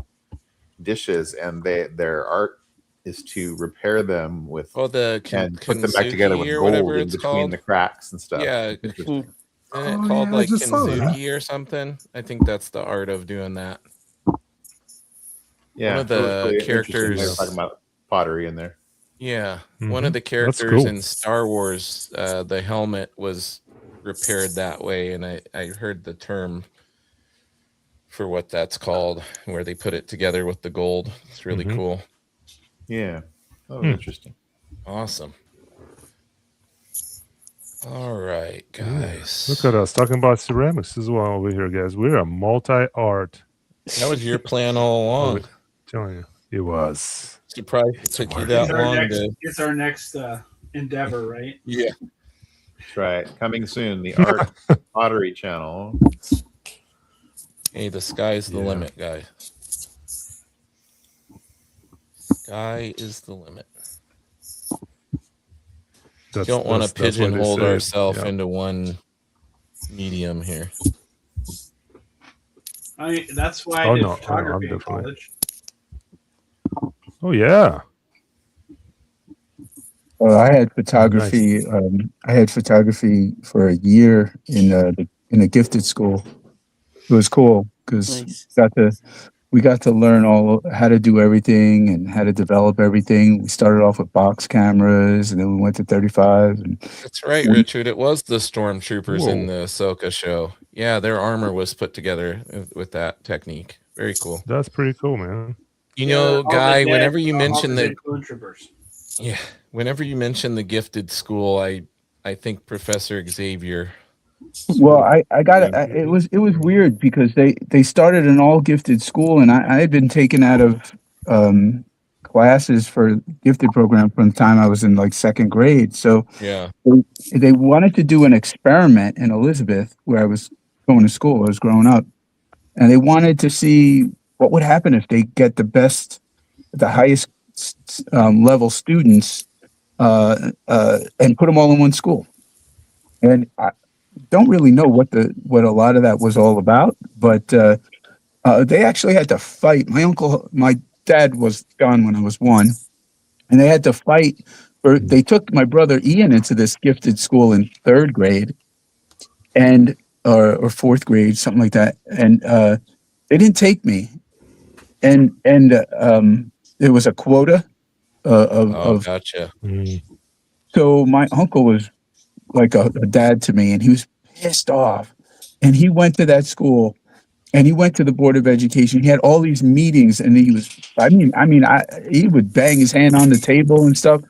dishes and their art is to repair them with and put them back together with Kintsugi or gold whatever in it's between called. the cracks and stuff. Yeah. Interesting. Isn't it Oh, called yeah, I like just saw that. Kintsugi or something? I think that's the art of doing that. Yeah, One of so it's the really interesting. characters- They were talking about pottery in there. Yeah. Mhm. One of the That's characters cool. in Star Wars, the helmet was repaired that way. And I heard the term for what that's called, where they put it together with the gold. It's really Mhm. cool. Yeah, that was Hmm. interesting. Awesome. All right, guys. Look at us talking about ceramics as well over here, guys. We're a multi-art. That was your plan all along. Telling you, it was. Surprised it took you that long to. It's our next endeavor, right? Yeah. That's right. Coming soon, the Art Pottery channel. Hey, the sky's the Yeah. limit, guy. Sky is the limit. That's, You don't want to that's what they pigeonhole say. ourselves Yeah. into one medium here. That's why I Oh, did no, I'm photography in definitely- college. Oh yeah. I had photography. I had photography for a year in a gifted school. It was cool because Nice. we got to learn all how to do everything and how to develop everything. We started off with box cameras, and then we went to 35. And That's right, Richard. It was the stormtroopers in Whoa. the Ahsoka show. Yeah, their armor was put together with that technique. Very cool. That's pretty cool, man. You know, Guy, whenever you mention the the clone troopers. yeah, whenever you mention the gifted school, I think Professor Xavier. well, I got it. It was weird because they started an all gifted school, and I had been taken out of classes for gifted program from the time I was in like second grade. So Yeah. they wanted to do an experiment in Elizabeth, where I was going to school. I was growing up, and they wanted to see what would happen if they get the highest level students, and put them all in one school. And I don't really know what a lot of that was all about, but they actually had to fight. My dad was gone when I was 1, and they had to fight. They took my brother Ian into this gifted school in 3rd grade, and or 4th grade, something like that, and they didn't take me. And there was a quota of Gotcha. so my uncle was like a dad to me, and he was pissed off. And he went to that school, and he went to the Board of Education. He had all these meetings, and he would bang his hand on the table and stuff.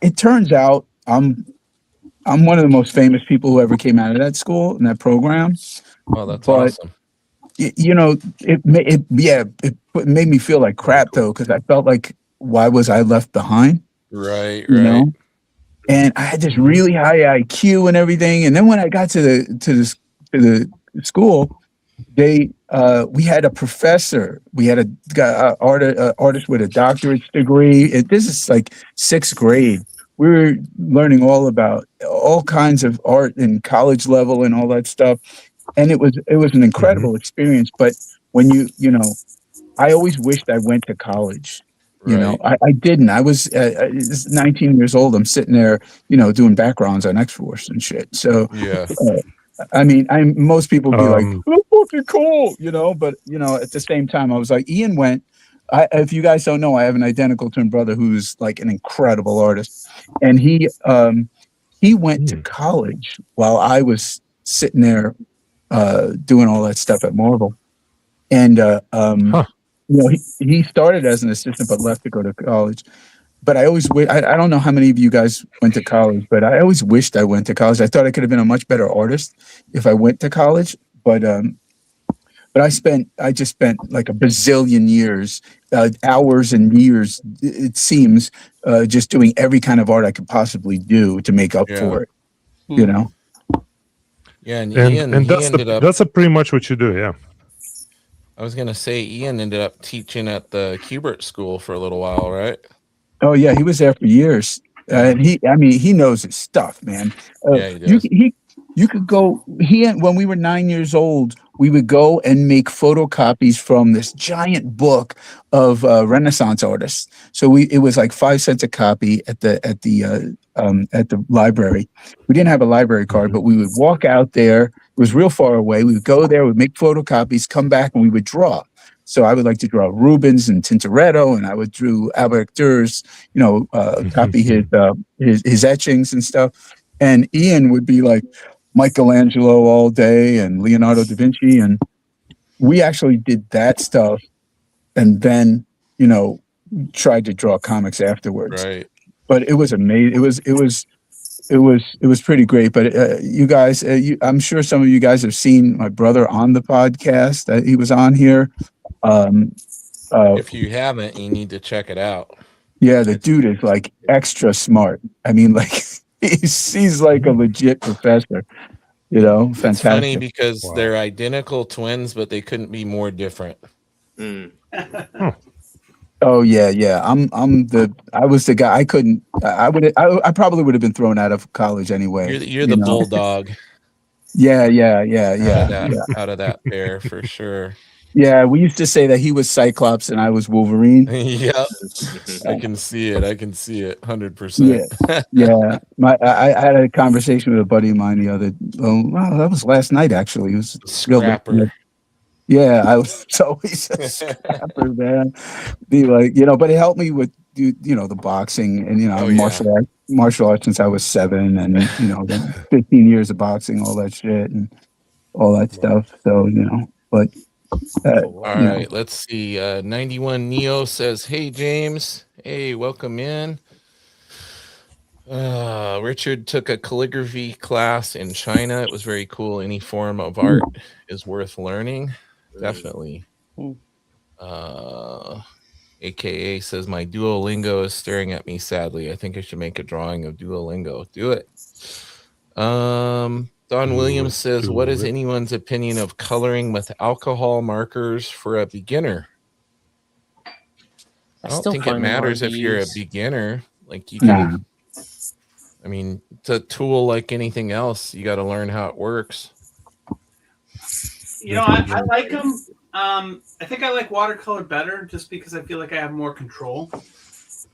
It turns out I'm one of the most famous people who ever came out of that school and that program. Oh, that's But- awesome. It made me feel like crap though, because I felt like, why was I left behind? Right, You right. know? And I had this really high IQ and everything. And then when I got to the school, we had a professor. We had a artist with a doctorate degree. This is like 6th grade. we were learning all about all kinds of art in college level and all that stuff. And it was an incredible experience. But when you know, I always wished I went to college. You know, I didn't. I was 19 years old. I'm sitting there, you know, doing backgrounds on X-Force and shit. So, Yeah. I mean, most people be like, "Oh, fucking cool," you know. But you know, at the same time, I was like, Ian went. If you guys don't know, I have an identical twin brother who's like an incredible artist, and he went to college while I was sitting there doing all that stuff at Marvel, and you know, he started as an assistant but left to go to college. But I always I don't know how many of you guys went to college, but I always wished I went to college. I thought I could have been a much better artist if I went to college, but I just spent like a bazillion years, hours and years, it seems, just doing every kind of art I could possibly do to make up for it. You know? Yeah, and that's pretty much what you do. Yeah. I was gonna say Ian ended up teaching at the Kubert School for a little while, right? Oh yeah, he was there for years, and he knows his stuff, man. Yeah, he does. You could go. When we were 9 years old, we would go and make photocopies from this giant book of Renaissance artists. So it was like 5 cents a copy at the library. We didn't have a library card, but we would walk out there. It was real far away. We would go there, we'd make photocopies, come back, and we would draw. So I would like to draw Rubens and Tintoretto, and I would draw Albert Dur's, you know, copy his etchings and stuff. And Ian would be like Michelangelo all day and Leonardo da Vinci, and we actually did that stuff, and then, you know, tried to draw comics afterwards. Right. But it was amazing. It was pretty great. But you guys, I'm sure some of you guys have seen my brother on the podcast. He was on here. If you haven't, you need to check it out. Yeah, the dude is like extra smart. I mean, like he's like a legit professor. You know, fantastic. It's funny because they're identical twins, but they couldn't be more different. Oh yeah. I was the guy. I probably would have been thrown out of college anyway. You're the bulldog. Yeah. Out of that pair for sure. Yeah, we used to say that he was Cyclops and I was Wolverine. Yep. I can see it 100%. Yeah. I had a conversation with a buddy of mine the other. That was last night actually. It was Scrapper. Yeah, I was always a scrapper, man. Be like, you know, but it helped me with you know, the boxing and, you know, martial arts since I was 7, and you know, 15 years of boxing, all that shit and all that stuff. So, you know, but all right, let's see. 91 Neo says, "Hey James, hey, welcome in." Richard took a calligraphy class in China. It was very cool. Any form of art is worth learning. Definitely. AKA says, "My Duolingo is staring at me sadly. I think I should make a drawing of Duolingo." Do it. Don Williams says, "What is anyone's opinion of coloring with alcohol markers for a beginner?" I don't think it matters if you're a beginner. Like you can, I mean, it's a tool like anything else. You got to learn how it works. You know, I like them. I think I like watercolor better just because I feel like I have more control.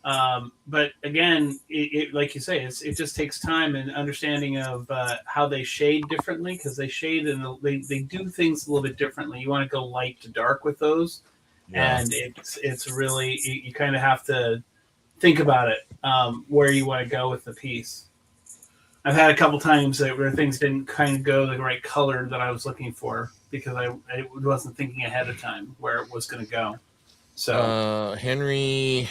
But again, it like you say, it just takes time and understanding of how they shade differently, because they shade and they do things a little bit differently. You want to go light to dark with those, and it's really you kind of have to think about it where you want to go with the piece. I've had a couple times where things didn't kind of go the right color that I was looking for because I wasn't thinking ahead of time where it was going to go. So Henry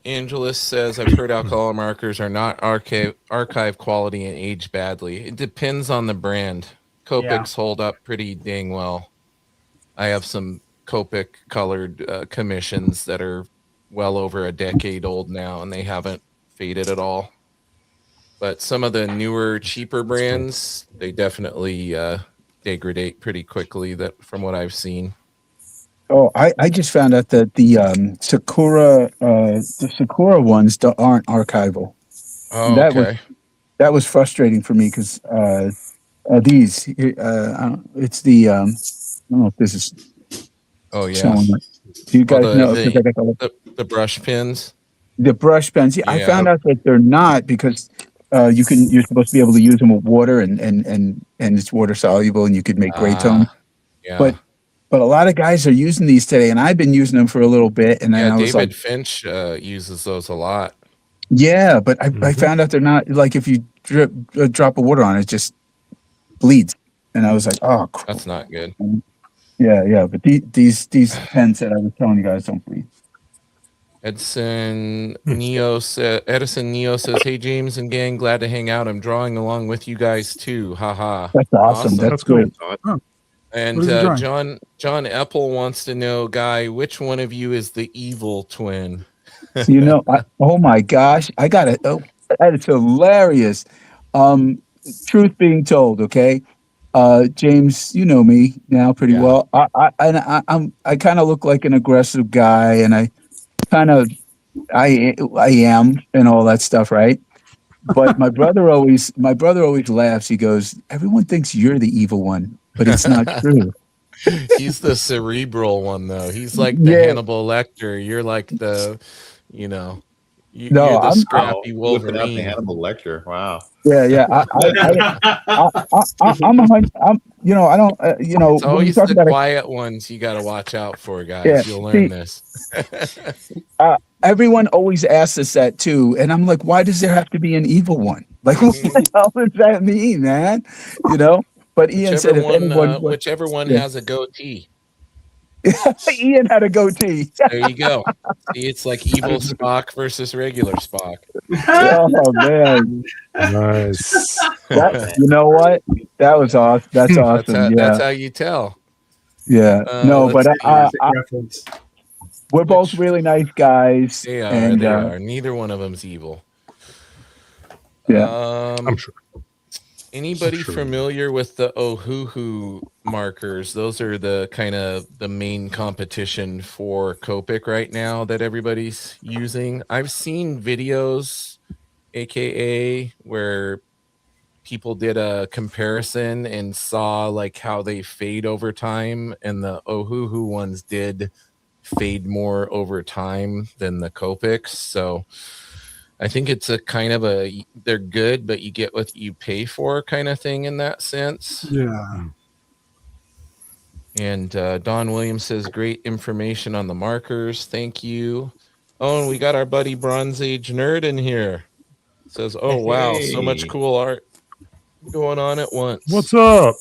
Angelus says, "I've heard alcohol markers are not archive quality and age badly. It depends on the brand. Copics hold up pretty dang well. I have some Copic colored commissions that are well over a decade old now, and they haven't faded at all. But some of the newer, cheaper brands, they definitely degrade pretty quickly. That from what I've seen." Oh, I just found out that the Sakura ones aren't archival. Oh, That was okay. that was frustrating for me because these it's the I don't know if this is Oh, yeah. showing. Do you Oh, guys know? Because I got the brush pins. the brush pens. Yeah, I Yeah. found out that they're not because you're supposed to be able to use them with water and it's water soluble and you could make gray tone. Yeah. But a lot of guys are using these today, and I've been using them for a little bit, and then Yeah, I was David like, Finch uses those a lot. yeah, but I Mhm. found out they're not like if you drip a drop of water on it, it just bleeds, and I was like, oh, That's not good. yeah. But these pens that I was telling you guys don't bleed. Edison Neo says, "Hey James and gang, glad to hang out. I'm drawing along with you guys too. Haha." That's awesome. That's That's cool. good. And What is he drawing? John Epple wants to know, Guy, which one of you is the evil twin? You know, oh my gosh, I got it. Oh, that is hilarious. Truth being told, okay, James, you know me now pretty Yeah. well. I kind of look like an aggressive guy, and I am, and all that stuff, right? But my brother always laughs. He goes, "Everyone thinks you're the evil one, but it's not true." He's the cerebral one, though. He's like the Yeah. Hannibal Lecter. You're like the, you know, No, you're the I'm- scrappy Wow, whipping out the Wolverine. Hannibal Lecter. Wow. Yeah. I'm a hun- I'm, you know, I don't, It's when you always talk the about quiet ones you got to watch out for, guys. Yeah, You'll see- learn this. everyone always asks us that too, and I'm like, why does there have to be an evil one? Like, what the hell does that mean, man? You know. But Ian said if anyone, Whichever one yeah. has a goatee. Ian had a goatee. There you go. See, it's like evil Spock versus regular Spock. Oh man, Nice. you know what? That was awesome. That's awesome. That's how you tell. Yeah. No, but let's see. Reference. we're both really nice guys. They are. and, They are. Neither one of them's evil. Yeah. I'm sure. Anybody Sure. familiar with the Ohuhu markers? Those are the kind of the main competition for Copic right now that everybody's using. I've seen videos, aka where people did a comparison and saw like how they fade over time, and the Ohuhu ones did fade more over time than the Copics. So I think it's a kind of they're good, but you get what you pay for kind of thing in that sense. Yeah. And Don Williams says, great information on the markers. Thank you. Oh, and we got our buddy Bronze Age Nerd in here. Says, oh, wow, so much Hey. cool art going on at once. What's up?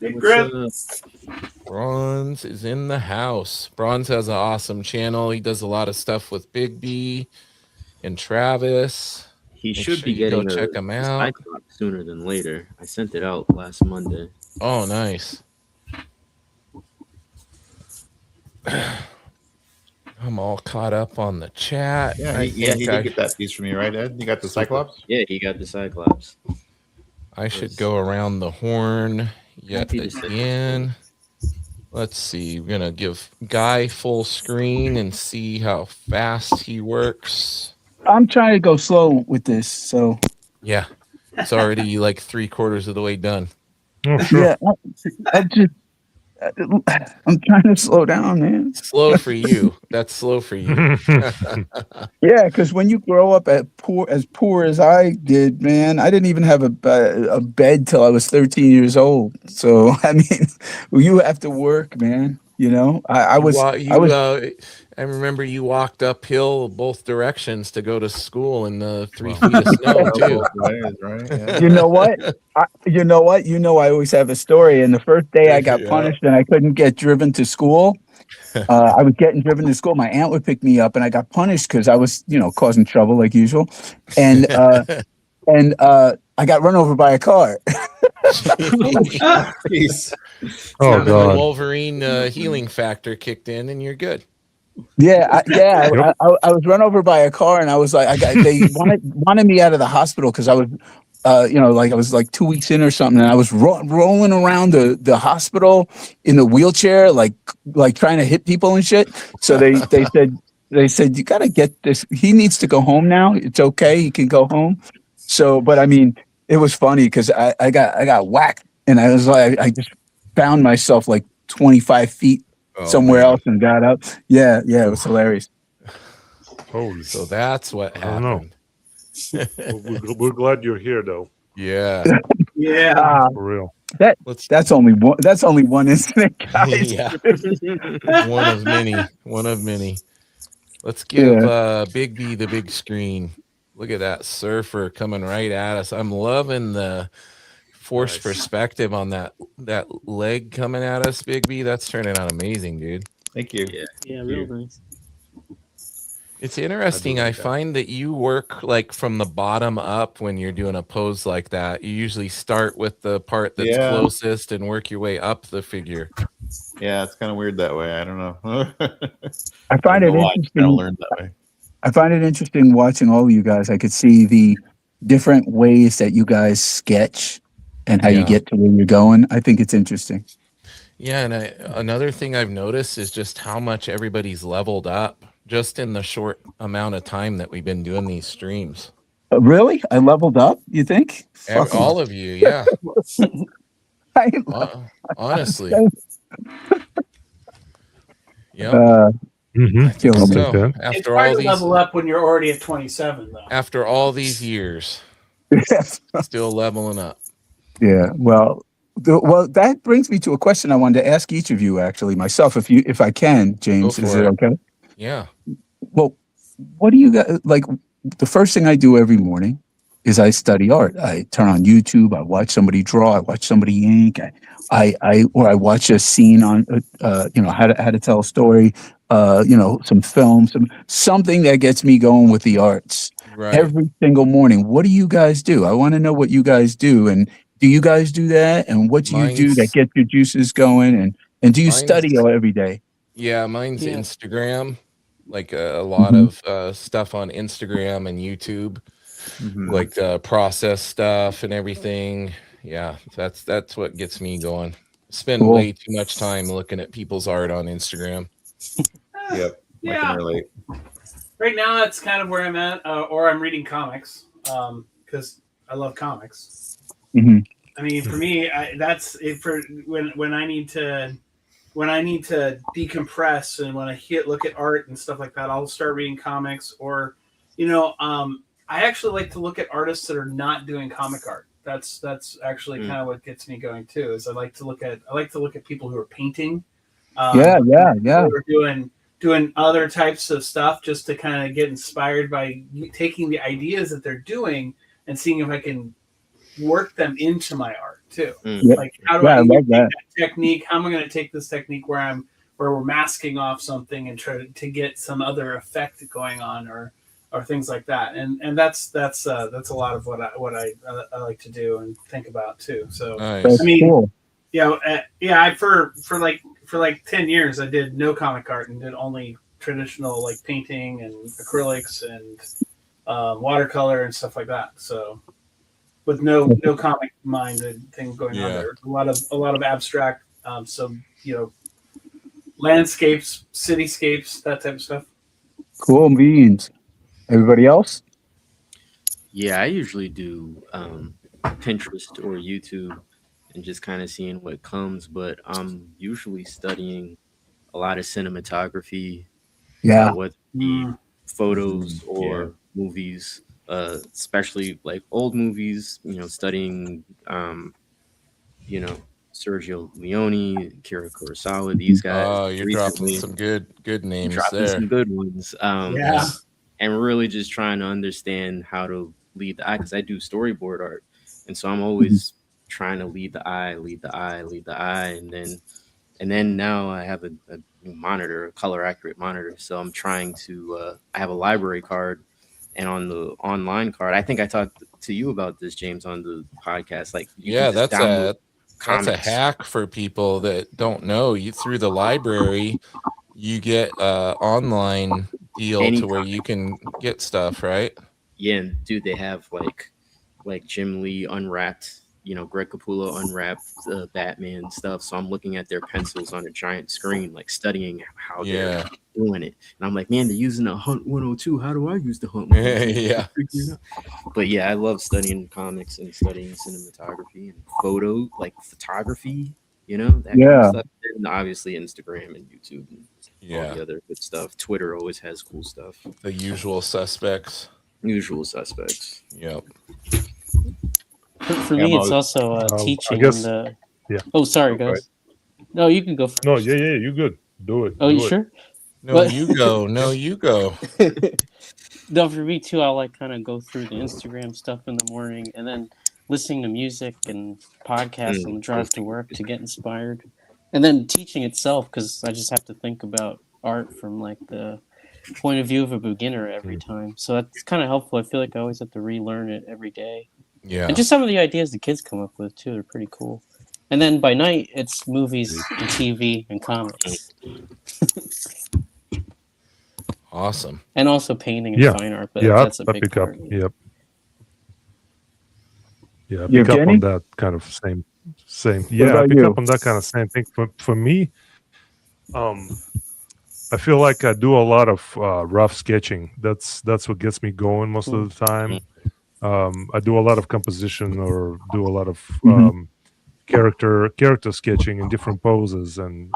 Big grip. Bronze is in the house. Bronze has an awesome channel. He does a lot of stuff with Big B and Travis. He Make should sure be you go getting check him out. Cyclops sooner than later. I sent it out last Monday. Oh, nice. I'm all caught up on the chat. Yeah, I he think did get that piece from you, right, Ed? You got the Cyclops? Yeah, he got the Cyclops. I should go around the horn yet Happy to say. again. Let's see. We're gonna give Guy full screen and see how fast he works. I'm trying to go slow with this, so Yeah, it's already like 3/4 of the way done. Oh, sure. yeah. I'm trying to slow down, man. Slow for you. That's slow for you. Yeah, because when you grow up as poor as I did, man, I didn't even have a bed till I was 13 years old. So I mean, you have to work, man. You know, I remember you walked uphill both directions to go to school in the 3 feet of snow too. Right, yeah. You know what? I always have a story. And the first day I got Yeah. punished and I couldn't get driven to school. I was getting driven to school. My aunt would pick me up, and I got punished because I was, causing trouble like usual. And I got run over by a car. Jeez. Oh, The God. Wolverine healing factor kicked in, and you're good. Yeah, I was run over by a car, and I was like, they wanted me out of the hospital because I was, I was like 2 weeks in or something, and I was rolling around the hospital in the wheelchair, like trying to hit people and shit. So they said, they said, you got to get this. He needs to go home now. It's okay. He can go home. So, but I mean, it was funny because I got whacked, and I was like, I just found myself like 25 feet somewhere else and got up. Yeah, it was hilarious. Holy. So that's what I don't know. happened. We're glad you're here, though. Yeah. Yeah. For real. That's only one incident, guys. Yeah. One of many. Let's give Big B the big screen. Look at that surfer coming right at us. I'm loving the forced perspective on that leg coming at us, Big B. That's turning out amazing, dude. Thank you. Yeah, real nice. It's interesting. I find that you work like from the bottom up when you're doing a pose like that. You usually start with the part that's closest and work your way up the figure. Yeah, it's kind of weird that way. I don't know. I find it interesting. I learned that way. I find it interesting watching all of you guys. I could see the different ways that you guys sketch and how you get to where you're going. I think it's interesting. Yeah, and another thing I've noticed is just how much everybody's leveled up just in the short amount of time that we've been doing these streams. Really? I leveled up, you think? All of you, yeah. I Honestly. Yeah. Mm-hmm. So, It's after hard all to these level up when you're already at 27, though. after all these years, still leveling up. Yeah. Well, that brings me to a question I wanted to ask each of you, actually, myself, if I can, James. Is it okay? Yeah. Well, what do you guys like? The first thing I do every morning is I study art. I turn on YouTube. I watch somebody draw. I watch somebody ink. I watch a scene on, how to tell a story. Some film, something that gets me going with the arts. Right. Every single morning. What do you guys do? I want to know what you guys do. And do you guys do that? And what do you do that gets your juices going? And do you study every day? Yeah, mine's Instagram. Like a lot of stuff on Instagram and YouTube, like process stuff and everything. Yeah, that's what gets me going. Spend way too much time looking at people's art on Instagram. Yep. I can relate. Right now, that's kind of where I'm at, or I'm reading comics because I love comics. Mm-hmm. I mean, for me, that's it. For when I need to decompress and when I look at art and stuff like that, I'll start reading comics. Or, I actually like to look at artists that are not doing comic art. That's actually kind of what gets me going too. Is I like to look at people who are painting. Who are doing other types of stuff just to kind of get inspired by taking the ideas that they're doing and seeing if I can work them into my art too. Like, how do I take that technique? How am I going to take this technique where we're masking off something and try to get some other effect going on or things like that. And that's a lot of what I like to do and think about too. So nice. I mean, for like 10 years I did no comic art and did only traditional like painting and acrylics and watercolor and stuff like that. So with no comic minded thing going on there. A lot of abstract, landscapes, cityscapes, that type of stuff. Cool beans. Everybody else? Yeah, I usually do Pinterest or YouTube and just kind of seeing what comes, but I'm usually studying a lot of cinematography. Whether it be photos or movies, especially like old movies, studying, Sergio Leone, Akira Kurosawa, these guys. Oh, you're dropping some good names there. Some good ones. And really just trying to understand how to lead the eye, because I do storyboard art. And so I'm always trying to lead the eye. And then now I have a monitor, a color accurate monitor. So I'm trying to, I have a library card, and on the online card, I think I talked to you about this, James, on the podcast. Like, that's a hack for people that don't know. You through the library, you get online deal to where you can get stuff, right? Yeah, and dude, they have like Jim Lee unwrapped Greg Capullo unwrapped the Batman stuff, so I'm looking at their pencils on a giant screen, like studying how they're doing it. And I'm like, man, they're using a Hunt 102. How do I use the Hunt 102? Yeah. But yeah, I love studying comics and studying cinematography and photography. That kind of stuff. And obviously Instagram and YouTube and all the other good stuff. Twitter always has cool stuff. The usual suspects. Yep. For me, it's also teaching. Oh, sorry, guys. No, you can go first. No, yeah, you good. Do it. Oh, you sure? No, you go. No, you go. No, for me too. I'll kind of go through the Instagram stuff in the morning, and then listening to music and podcasts on the drive to work to get inspired, and then teaching itself because I just have to think about art from like the point of view of a beginner every time. So that's kind of helpful. I feel like I always have to relearn it every day. Yeah. And just some of the ideas the kids come up with too are pretty cool. And then by night it's movies and TV and comics. Awesome. And also painting and fine art, but that's a big part. Yep. Yeah, I pick up on that kind of same. Yeah, I pick up on that kind of same thing. For me, I feel like I do a lot of rough sketching. That's what gets me going most of the time. I do a lot of composition or do a lot of character sketching in different poses, and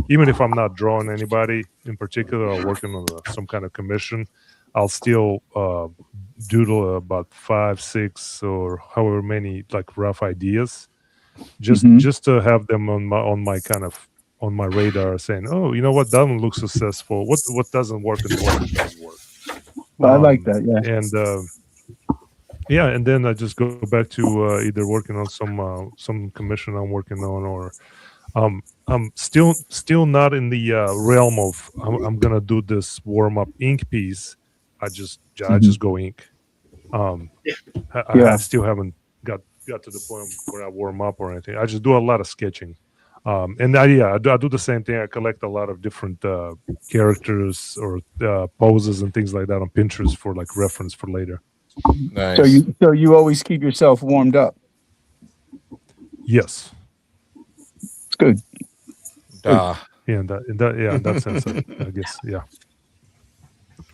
even if I'm not drawing anybody in particular or working on some kind of commission, I'll still doodle about 5, 6, or however many like rough ideas, just to have them on my radar, saying, oh, you know what, that one looks successful. What doesn't work and what does work. I like that. Yeah. And then I just go back to either working on some commission I'm working on, or I'm still not in the realm of I'm gonna do this warm up ink piece. I just go ink. I still haven't got to the point where I warm up or anything. I just do a lot of sketching. And I do the same thing. I collect a lot of different characters or poses and things like that on Pinterest for like reference for later. Nice. So you always keep yourself warmed up. Yes. It's good. Duh. Yeah, in that sense, I guess. Yeah.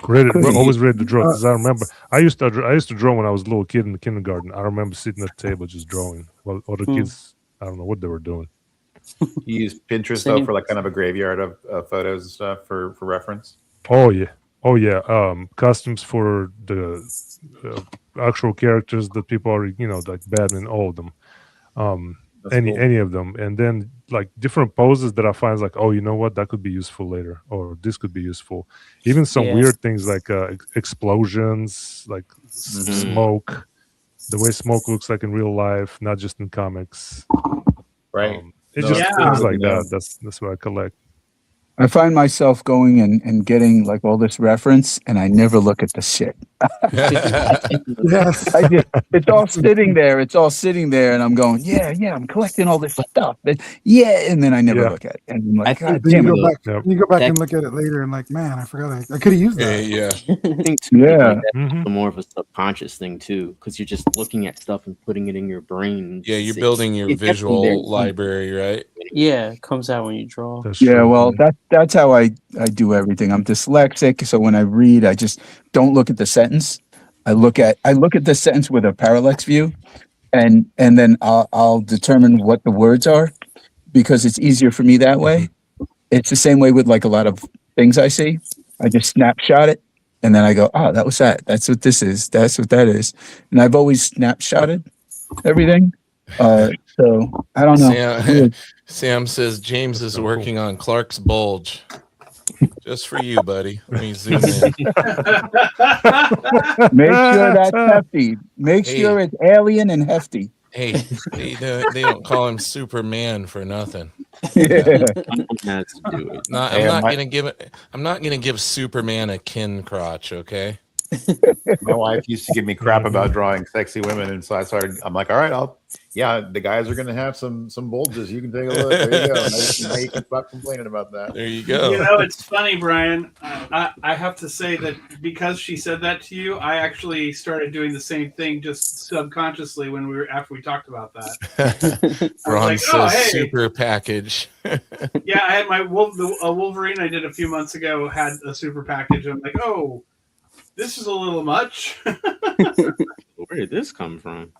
Always ready to draw, because I remember I used to draw when I was a little kid in the kindergarten. I remember sitting at the table just drawing while other kids, I don't know what they were doing. You use Pinterest though for like kind of a graveyard of photos and stuff for reference. Oh yeah. Costumes for the actual characters that people already, like Batman, all of them. Any of them, and then like different poses that I find like, oh, you know what, that could be useful later, or this could be useful. Even some weird things like explosions, like smoke, the way smoke looks like in real life, not just in comics. Right. It's just things like that. That's what I collect. I find myself going and getting like all this reference, and I never look at the shit. Yes. It's all sitting there, and I'm going, yeah, I'm collecting all this stuff. And then I never look at it. And I'm like, God Then damn you it. go back and look at it later, and like, man, I forgot I could have used that. Yeah. I think too, Yeah. that's more of a subconscious thing too, because you're just looking at stuff and putting it in your brain. Yeah, you're building your visual library, right? Yeah, it comes out when you draw. That's Yeah, true. well, that's how I do everything. I'm dyslexic, so when I read, I just don't look at the sentence. I look at the sentence with a parallax view, and then I'll determine what the words are, because it's easier for me that way. It's the same way with like a lot of things I see. I just snapshot it, and then I go, oh, that was that. That's what this is. That's what that is. And I've always snapshotted everything. So I don't know. Sam says James is working on Clark's bulge. Just for you, buddy. Let me zoom in. Make sure that's hefty. Make sure it's alien and hefty. Hey, they don't call him Superman for nothing. Yeah. I'm not gonna give Superman a kin crotch, okay? My wife used to give me crap about drawing sexy women, and so I'm like, all right, the guys are going to have some bulges. You can take a look. There you go. Now you can stop complaining about that. There you go. You know, it's funny, Brian. I have to say that because she said that to you, I actually started doing the same thing just subconsciously after we talked about that. Ron like, says oh, hey. super package. Yeah, I had my Wolverine I did a few months ago had a super package. I'm like, oh, this is a little much. Where did this come from?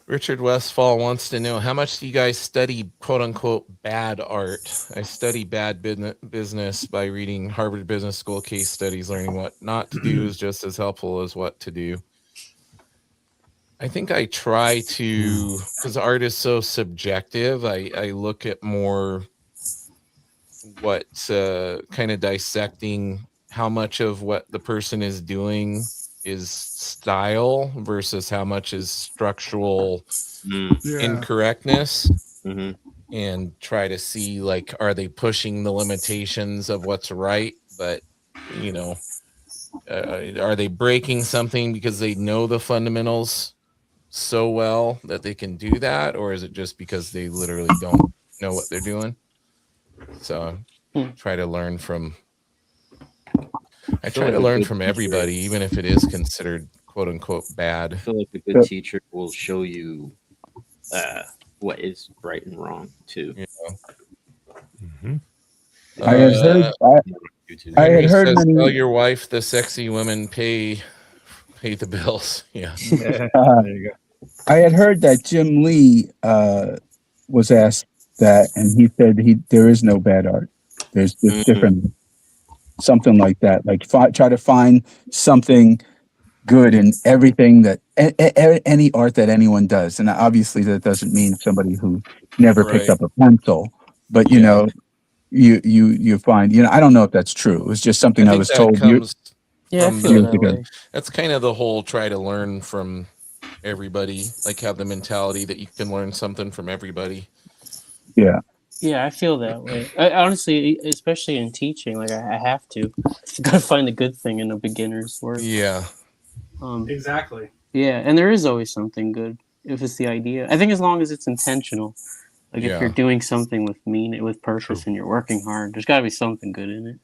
Richard Westfall wants to know, how much do you guys study quote unquote bad art? I study bad business by reading Harvard Business School case studies. Learning what not to do is just as helpful as what to do. I think I try to, because art is so subjective, I look at more what kind of dissecting how much of what the person is doing is style versus how much is structural incorrectness, and try to see, like, are they pushing the limitations of what's right, but you know, are they breaking something because they know the fundamentals so well that they can do that, or is it just because they literally don't know what they're doing? So try to learn from everybody, even if it is considered quote unquote bad. I feel like a good teacher will show you what is right and wrong too. You know? I had heard says, many, tell your wife the sexy women pay the bills. Yeah. There you go. I had heard that Jim Lee was asked that, and he said there is no bad art. There's different, something like that. Like try to find something good in everything that any art that anyone does, and obviously that doesn't mean somebody who never picked up a pencil, but you know, you find, you know, I don't know if that's true. It was just something I was told years ago. That's kind of the whole try to learn from everybody, like have the mentality that you can learn something from everybody. Yeah, I feel that way. I honestly, especially in teaching, like I have to. You gotta find the good thing in a beginner's work. Yeah. Exactly. Yeah, and there is always something good if it's the idea. I think as long as it's intentional, like if you're doing something with purpose, and you're working hard, there's got to be something good in it.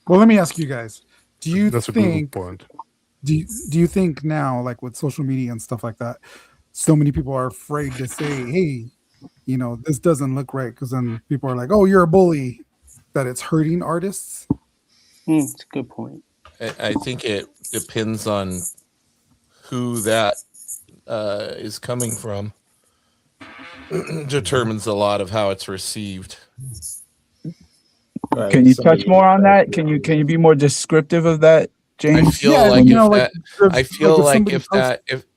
Well, let me ask you guys: do you That's a think? good point. Do you think now, like with social media and stuff like that, so many people are afraid to say, "Hey, you know, this doesn't look right," because then people are like, "Oh, you're a bully," that it's hurting artists? It's a good point. I think it depends on who that is coming from. Determines a lot of how it's received. Can you touch more on that? Can you be more descriptive of that, James? I feel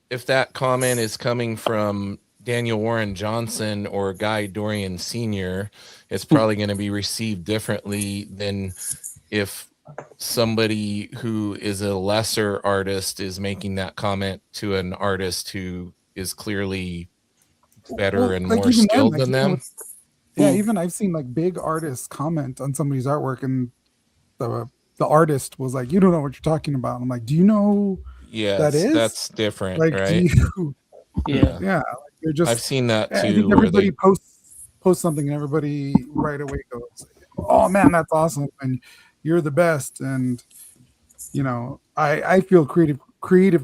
if that comment is coming from Daniel Warren Johnson or Guy Dorian Sr., it's probably going to be received differently than if somebody who is a lesser artist is making that comment to an artist who is clearly better and more skilled than them. Even I've seen like big artists comment on somebody's artwork, and the artist was like, "You don't know what you're talking about." I'm like, "Do you know that is? That's different, like, right?" Yeah. Like they're just. I've seen that too. I think everybody posts something, and everybody right away goes, "Oh man, that's awesome!" and "You're the best." And you know, I feel creative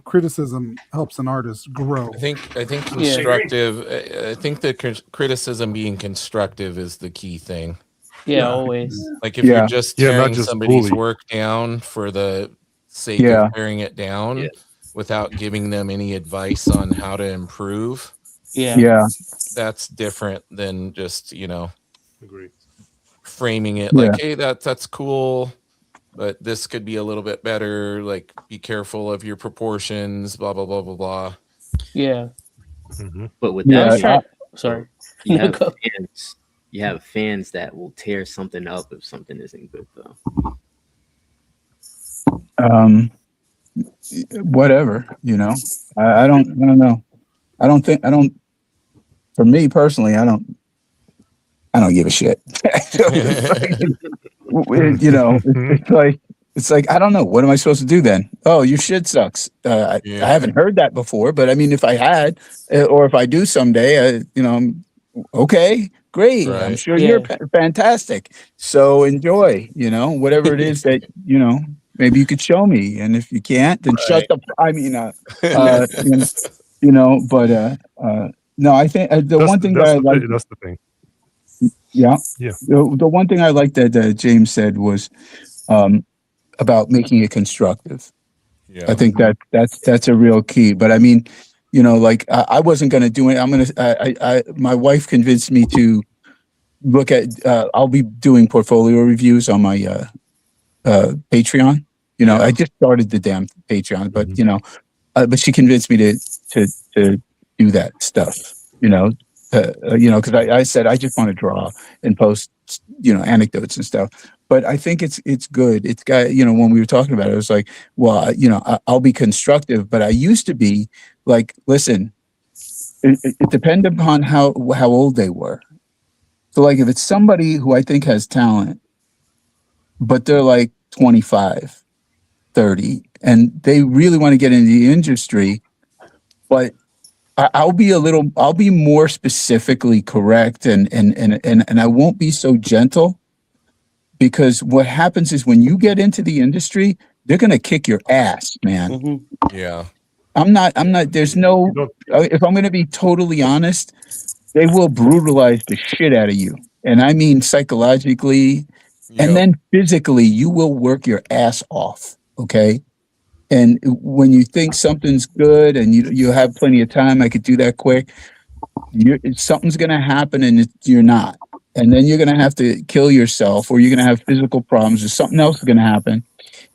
criticism helps an artist grow. I think constructive. I think the criticism being constructive is the key thing. Yeah, always. Like if you're just tearing just somebody's bully. work down for the sake of tearing it down without giving them any advice on how to improve. Yeah. That's different than just, you know, Agree. framing it like, hey, that's cool, but this could be a little bit better. Like, be careful of your proportions, blah, blah, blah, blah, blah. Yeah. But with that, sorry. You have fans. You have fans that will tear something up if something isn't good, though. Whatever, you know. I don't know. For me personally, I don't give a shit. You know, it's like, it's like, I don't know. What am I supposed to do then? Oh, your shit sucks. I haven't heard that before, but I mean, if I had, or if I do someday, okay, great. Right. I'm sure Yeah. you're fantastic. So enjoy, whatever it is that, maybe you could show me. And if you can't, then shut the, I mean, no, I think the one thing that I like, that's the thing. yeah. Yeah. The one thing I like that James said was about making it constructive. Yeah. I think that's a real key. But I mean, like I wasn't going to do it. My wife convinced me to look at. I'll be doing portfolio reviews on my Patreon. I just started the damn Patreon, but but she convinced me to do that stuff. Because I said I just want to draw and post, anecdotes and stuff. But I think it's good. It's got, when we were talking about it, it was like, well, I'll be constructive, but I used to be like, listen, it depended upon how old they were. So like if it's somebody who I think has talent, but they're like 25, 30, and they really want to get into the industry, but I'll be more specifically correct and I won't be so gentle, because what happens is when you get into the industry, they're going to kick your ass, man. Mm-hmm. Yeah. I'm not, there's no, if I'm going to be totally honest, they will brutalize the shit out of you. And I mean, psychologically, and then physically, you will work your ass off. Okay. And when you think something's good and you have plenty of time, I could do that quick, something's going to happen and you're not. And then you're going to have to kill yourself, or you're going to have physical problems, or something else is going to happen.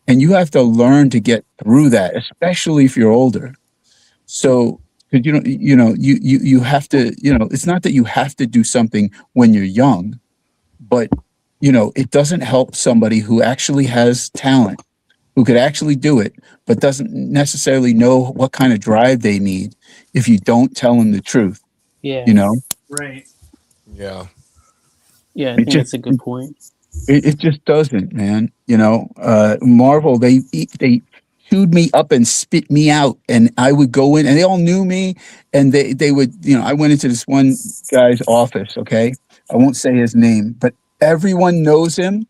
And you have to learn to get through that, especially if you're older. So, you have to, it's not that you have to do something when you're young, but, it doesn't help somebody who actually has talent, who could actually do it, but doesn't necessarily know what kind of drive they need if you don't tell them the truth. Yeah. Right. Yeah. Yeah, I think that's a good point. It just doesn't, man. Marvel, they chewed me up and spit me out, and I would go in, and they all knew me, and they would, I went into this one guy's office. Okay, I won't say his name, but everyone knows him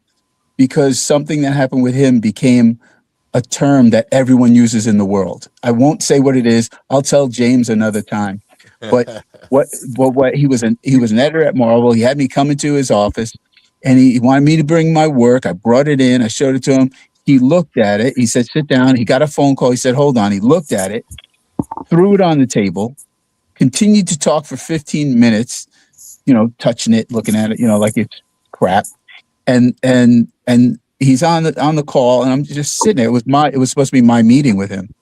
because something that happened with him became a term that everyone uses in the world. I won't say what it is. I'll tell James another time. But what he was an editor at Marvel. He had me come into his office, and he wanted me to bring my work. I brought it in. I showed it to him. He looked at it. He said, "Sit down." He got a phone call. He said, "Hold on." He looked at it, threw it on the table, continued to talk for 15 minutes. Touching it, looking at it, like it's crap. And he's on the call, and I'm just sitting there. It was supposed to be my meeting with him.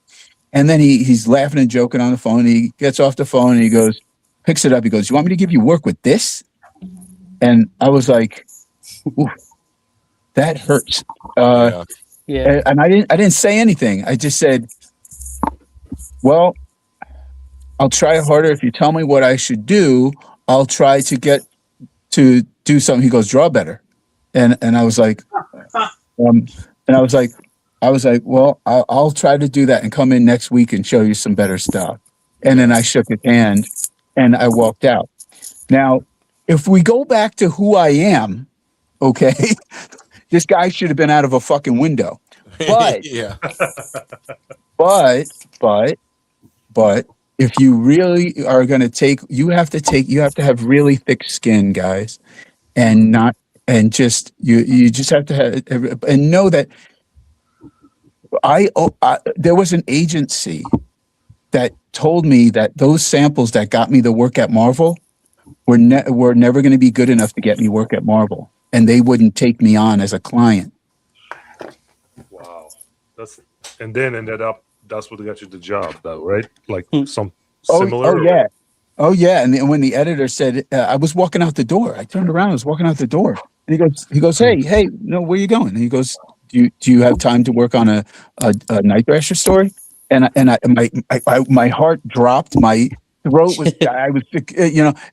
And then he's laughing and joking on the phone. He gets off the phone and he goes, picks it up. He goes, "You want me to give you work with this?" And I was like, "Ooh, that hurts." Yeah. And I didn't say anything. I just said, "Well, I'll try harder. If you tell me what I should do, I'll try to get to do something." He goes, "Draw better." And I was like, well, I'll try to do that and come in next week and show you some better stuff. And then I shook his hand and I walked out. Now, if we go back to who I am, okay, this guy should have been out of a fucking window. But, Yeah. but if you really are going to you have to have really thick skin, guys, and just, you just have to have, and know that there was an agency that told me that those samples that got me the work at Marvel were never going to be good enough to get me work at Marvel, and they wouldn't take me on as a client. Wow. And then ended up, that's what got you the job, though, right? Like some Oh similar. yeah. Oh yeah. And then when the editor said, I was walking out the door, I turned around, I was walking out the door, and he goes, hey, no, where are you going? And he goes, do you have time to work on a Night Thrasher story? And my heart dropped, my throat was, I was,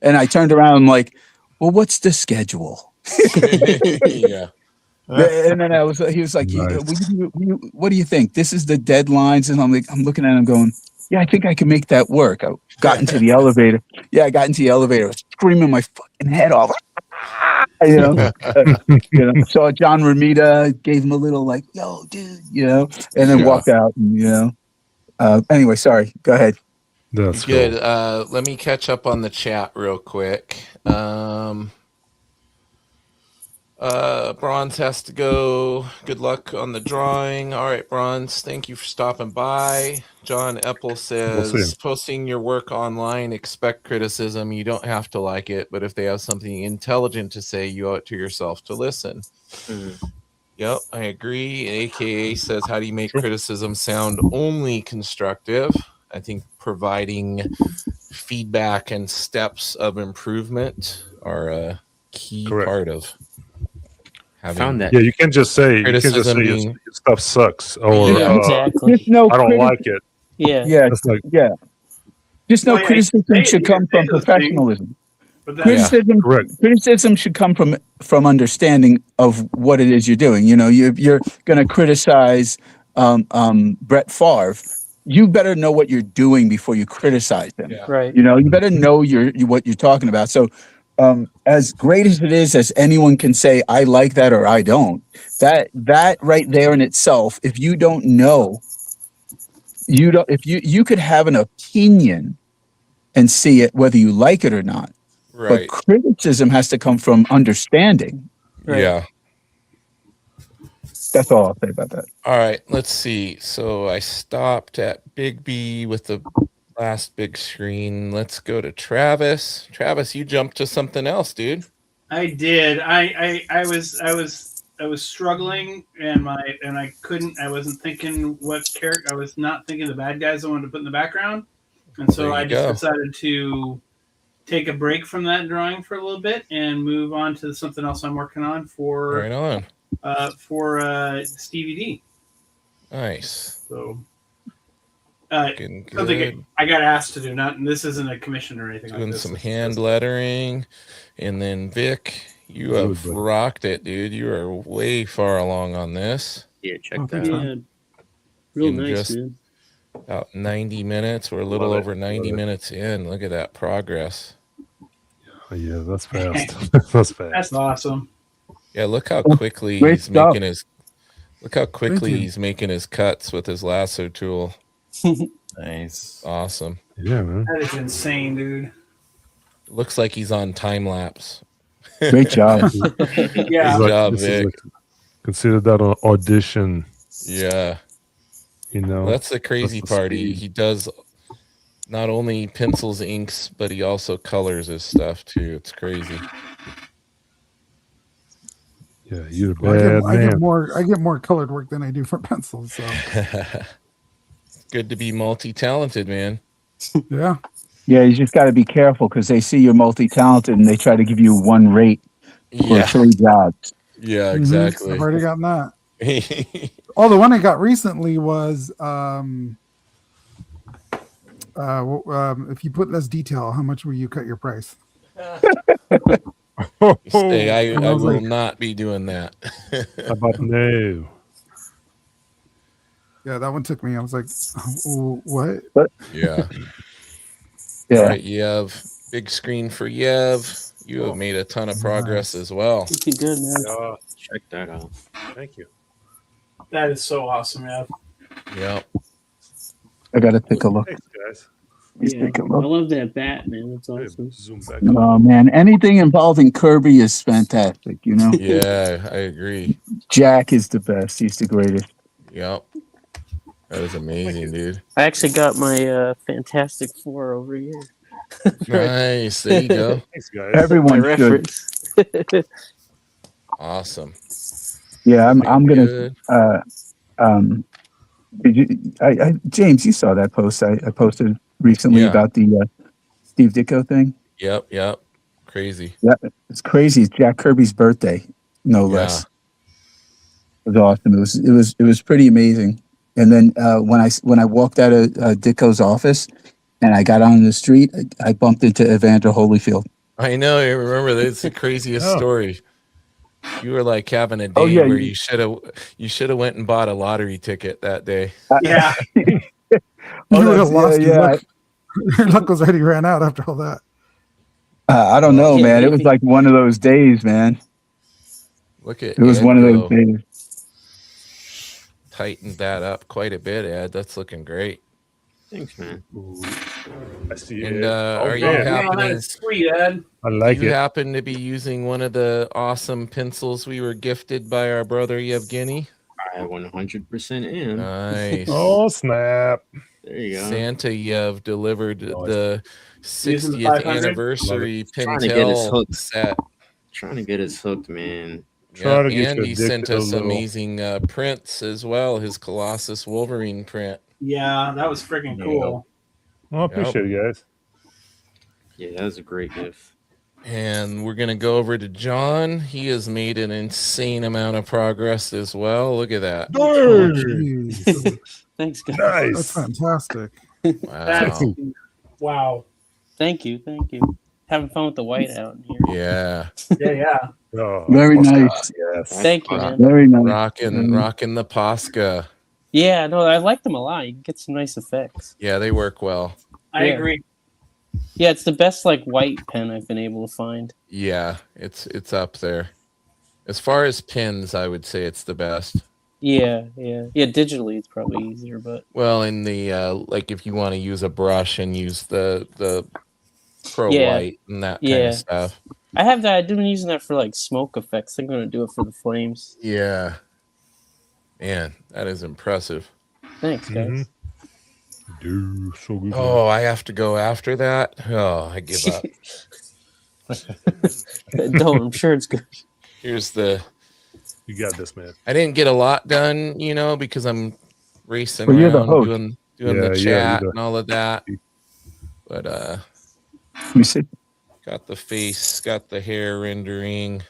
and I turned around and I'm like, well, what's the schedule? Yeah. And then he was like, Nice. what do you think? This is the deadlines. And I'm looking at him going, yeah, I think I can make that work. I got into the elevator. Yeah, I got into the elevator, screaming my fucking head off. Saw John Romita, gave him a little like, yo, dude, and then walked out. And, anyway, sorry. Go ahead. That's Good. cool. Let me catch up on the chat real quick. Bronze has to go. Good luck on the drawing. All right, Bronze, thank you for stopping by. John Eppel says, posting your work online, expect criticism. You don't have to like it, but if they have something intelligent to say, you owe it to yourself to listen. Yep, I agree. AKA says, how do you make criticism sound only constructive? I think providing feedback and steps of improvement are a key part of Found that. Yeah, you can't just say your stuff sucks or exactly. I don't like it. Yeah. Just know criticism should come from professionalism. Criticism should come from understanding of what it is you're doing. You're going to criticize Brett Favre. You better know what you're doing before you criticize them. Yeah. Right. You better know what you're talking about. So, as great as it is, as anyone can say, I like that or I don't. That right there in itself, if you don't know, if you could have an opinion and see it whether you like it or not. Right. But criticism has to come from understanding. Right. Yeah. That's all I'll say about that. All right, let's see. So I stopped at Big B with the last big screen. Let's go to Travis. Travis, you jumped to something else, dude. I did. I was struggling and I couldn't. I wasn't thinking what character. I was not thinking the bad guys I wanted to put in the background, and so I just decided to take a break from that drawing for a little bit and move on to something else I'm working on for. Right on. For Stevie D. Nice. So something I got asked to do. And this isn't a commission or anything. Doing like this. some hand lettering, and then Vic, you have rocked it, dude. You are way far along on this. Yeah, check that out. Yeah. Real nice, man. About 90 minutes. We're a little over 90 minutes in. Look at that progress. Yeah, that's fast. That's fast. That's awesome. Yeah, look how quickly he's making his cuts with his lasso tool. Nice. Awesome. Yeah, man. That is insane, dude. Looks like he's on time lapse. Great job. Yeah. Good job, Vic. Consider that an audition. Yeah. That's the crazy part. He does not only pencils, inks, but he also colors his stuff too. It's crazy. Yeah, you're a bad man. I get more colored work than I do for pencils. So good to be multi-talented, man. Yeah. Yeah, you just got to be careful because they see you're multi-talented and they try to give you one rate for 3 jobs. Yeah, exactly. I've already gotten that. The one I got recently was if you put less detail, how much will you cut your price? I will not be doing that. How about no? Yeah, that one took me. I was like, what? Yeah. All right, Yev. Big screen for Yev. You have made a ton of progress as well. Pretty good, man. Check that out. Thank you. That is so awesome, Yev. Yep. I got to take a look. Thanks, guys. Yeah, I love that bat, man. That's awesome. Zoom back. Oh man, anything involving Kirby is fantastic. Yeah, I agree. Jack is the best. He's the greatest. Yep. That is amazing, dude. I actually got my Fantastic Four over here. Nice. There you go. Thanks, guys. Everyone should. Awesome. Yeah, I'm gonna. Did you? James, you saw that post I posted recently about the Steve Ditko thing. Yep. Crazy. Yeah, it's crazy. It's Jack Kirby's birthday, no less. It was awesome. It was pretty amazing. And then when I walked out of Ditko's office and I got on the street, I bumped into Evander Holyfield. I know. I remember that. It's the craziest story. You were like having a day Oh, yeah, where you- you should have went and bought a lottery ticket that day. Yeah. You Oh, would have that's- lost yeah, your yeah. luck. Your luck was already ran out after all that. I don't know, Yeah, man. It was maybe. like one of those days, man. Look at It was Ed one of those go. days. Tightened that up quite a bit, Ed. That's looking great. Thanks, man. Ooh, I see And it. are you man. Man, that happening? is sweet, Ed. I like you it. happen to be using one of the awesome pencils we were gifted by our brother Yevgeny? I 100% am. Nice. Oh snap! There you go. Santa Yev delivered the Using the 60th 500? anniversary Trying to get his Pentel hook. set. Trying to get us hooked, man. Try to Yeah, get and you he sent addicted a us little. amazing prints as well. His Colossus Wolverine print. Yeah, that was freaking There you cool. Well, I appreciate it, guys. Yeah, that was a great gift. And we're gonna go over to John. He has made an insane amount of progress as well. Look at that. Oh, jeez. Thanks, guys. That's Nice. fantastic. That's Wow. wow. Thank you. Having fun with the white out in here. Yeah. Yeah, yeah. Oh, Very Oscar, nice. Yes. Thank you, man. Very nice. Rocking the Posca. Yeah, no, I like them a lot. You can get some nice effects. Yeah, they work well. I Yeah. agree. Yeah, it's the best like white pen I've been able to find. Yeah, it's up there. As far as pins, I would say it's the best. Yeah. Digitally, it's probably easier, but Well, in the like if you want to use a brush and use the Pro Yeah. White and that kind Yeah. of stuff. I have that. I've been using that for like smoke effects. I'm gonna do it for the flames. Yeah. Man, that is impressive. Thanks, guys. Mhm. Dude, so good. Oh, I have to go after that. Oh, I give up. Don't. I'm sure it's good. Here's the. You got this, man. I didn't get a lot done, because I'm racing Well, you're the around host. doing Yeah, the you're chat the- and all of that. But Let me see. got the face, got the hair rendering.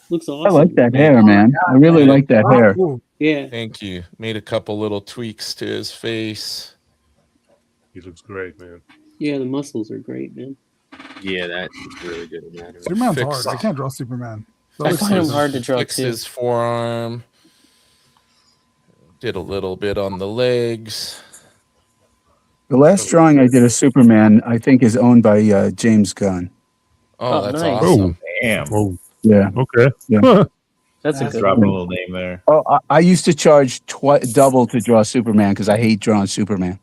Looks I awesome. like that hair, man. I really like that hair. Cool. Yeah. Thank you. Made a couple little tweaks to his face. He looks great, man. Yeah, the muscles are great, man. Yeah, that's really good anatomy. Superman's Fix- hard. I can't draw Superman. So I it's- find him hard to draw Fix too. his forearm. Did a little bit on the legs. The last drawing I did of Superman, I think, is owned by James Gunn. Oh, Oh, that's nice. awesome. Damn. Oh, Yeah. okay. That's a That's good Drop a one. little name there. Oh, I used to charge double to draw Superman because I hate drawing Superman.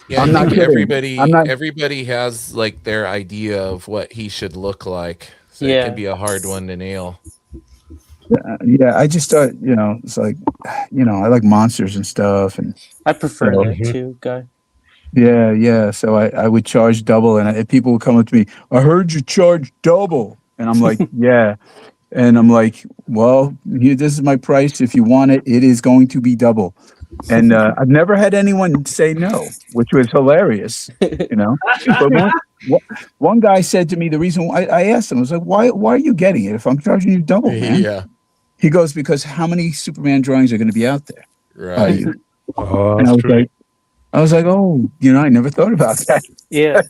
Yeah, I'm I not think kidding. I'm not- everybody has like their idea of what he should look like. So it Yeah. can be a hard one to nail. Yeah, I just thought, it's like, I like monsters and stuff, and I prefer Oh, that mhm. too, guy. yeah. So I would charge double, and people would come up to me. I heard you charge double, and I'm like, yeah, and I'm like, well, this is my price. If you want it, it is going to be double. And I've never had anyone say no, which was hilarious, But one guy said to me, the reason why I asked him, I was like, why are you getting it if I'm charging you double, man? Yeah, He goes, because how many Superman drawings are going to be out there? right. Oh, And I that's was true. like, oh, I never thought about that. Yeah.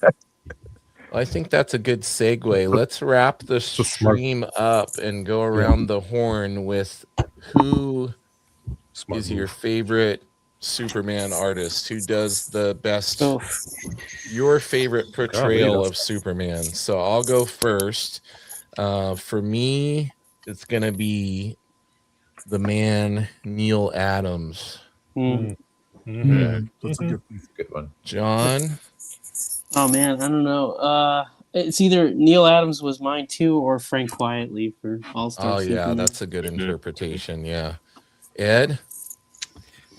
Well, I think that's a good segue. Let's wrap the So smart. stream up and go around the horn with who Smart is your move. favorite Superman artist? Who does the best? Oh, Your favorite portrayal that's- of Superman. So I'll go first. For me, it's gonna be the man Neil Adams. mm. Mhm. That's a good thing. Good one. John. Oh man, I don't know. It's either Neil Adams was mine too, or Frank Quietly for All Star. Oh yeah, that's a good interpretation. Yeah. Ed.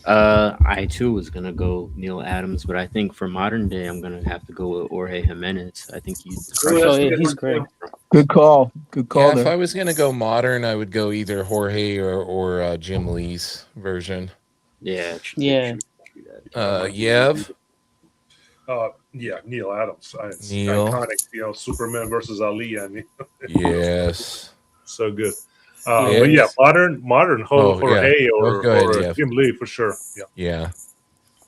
I too was gonna go Neil Adams, but I think for modern day, I'm gonna have to go with Jorge Jimenez. I think he's Oh, yeah, he's great. Good call. Good call Yeah, if there. I was gonna go modern, I would go either Jorge or Jim Lee's version. Yeah. Yeah. Yev. Yeah, Neil Adams. It's Neil. iconic. Superman versus Ali. I mean, Yes. so good. Yeah. But yeah, modern Oh, Jorge yeah. or, Go ahead, or Jeff. Jim Lee for sure. Yeah. Yeah.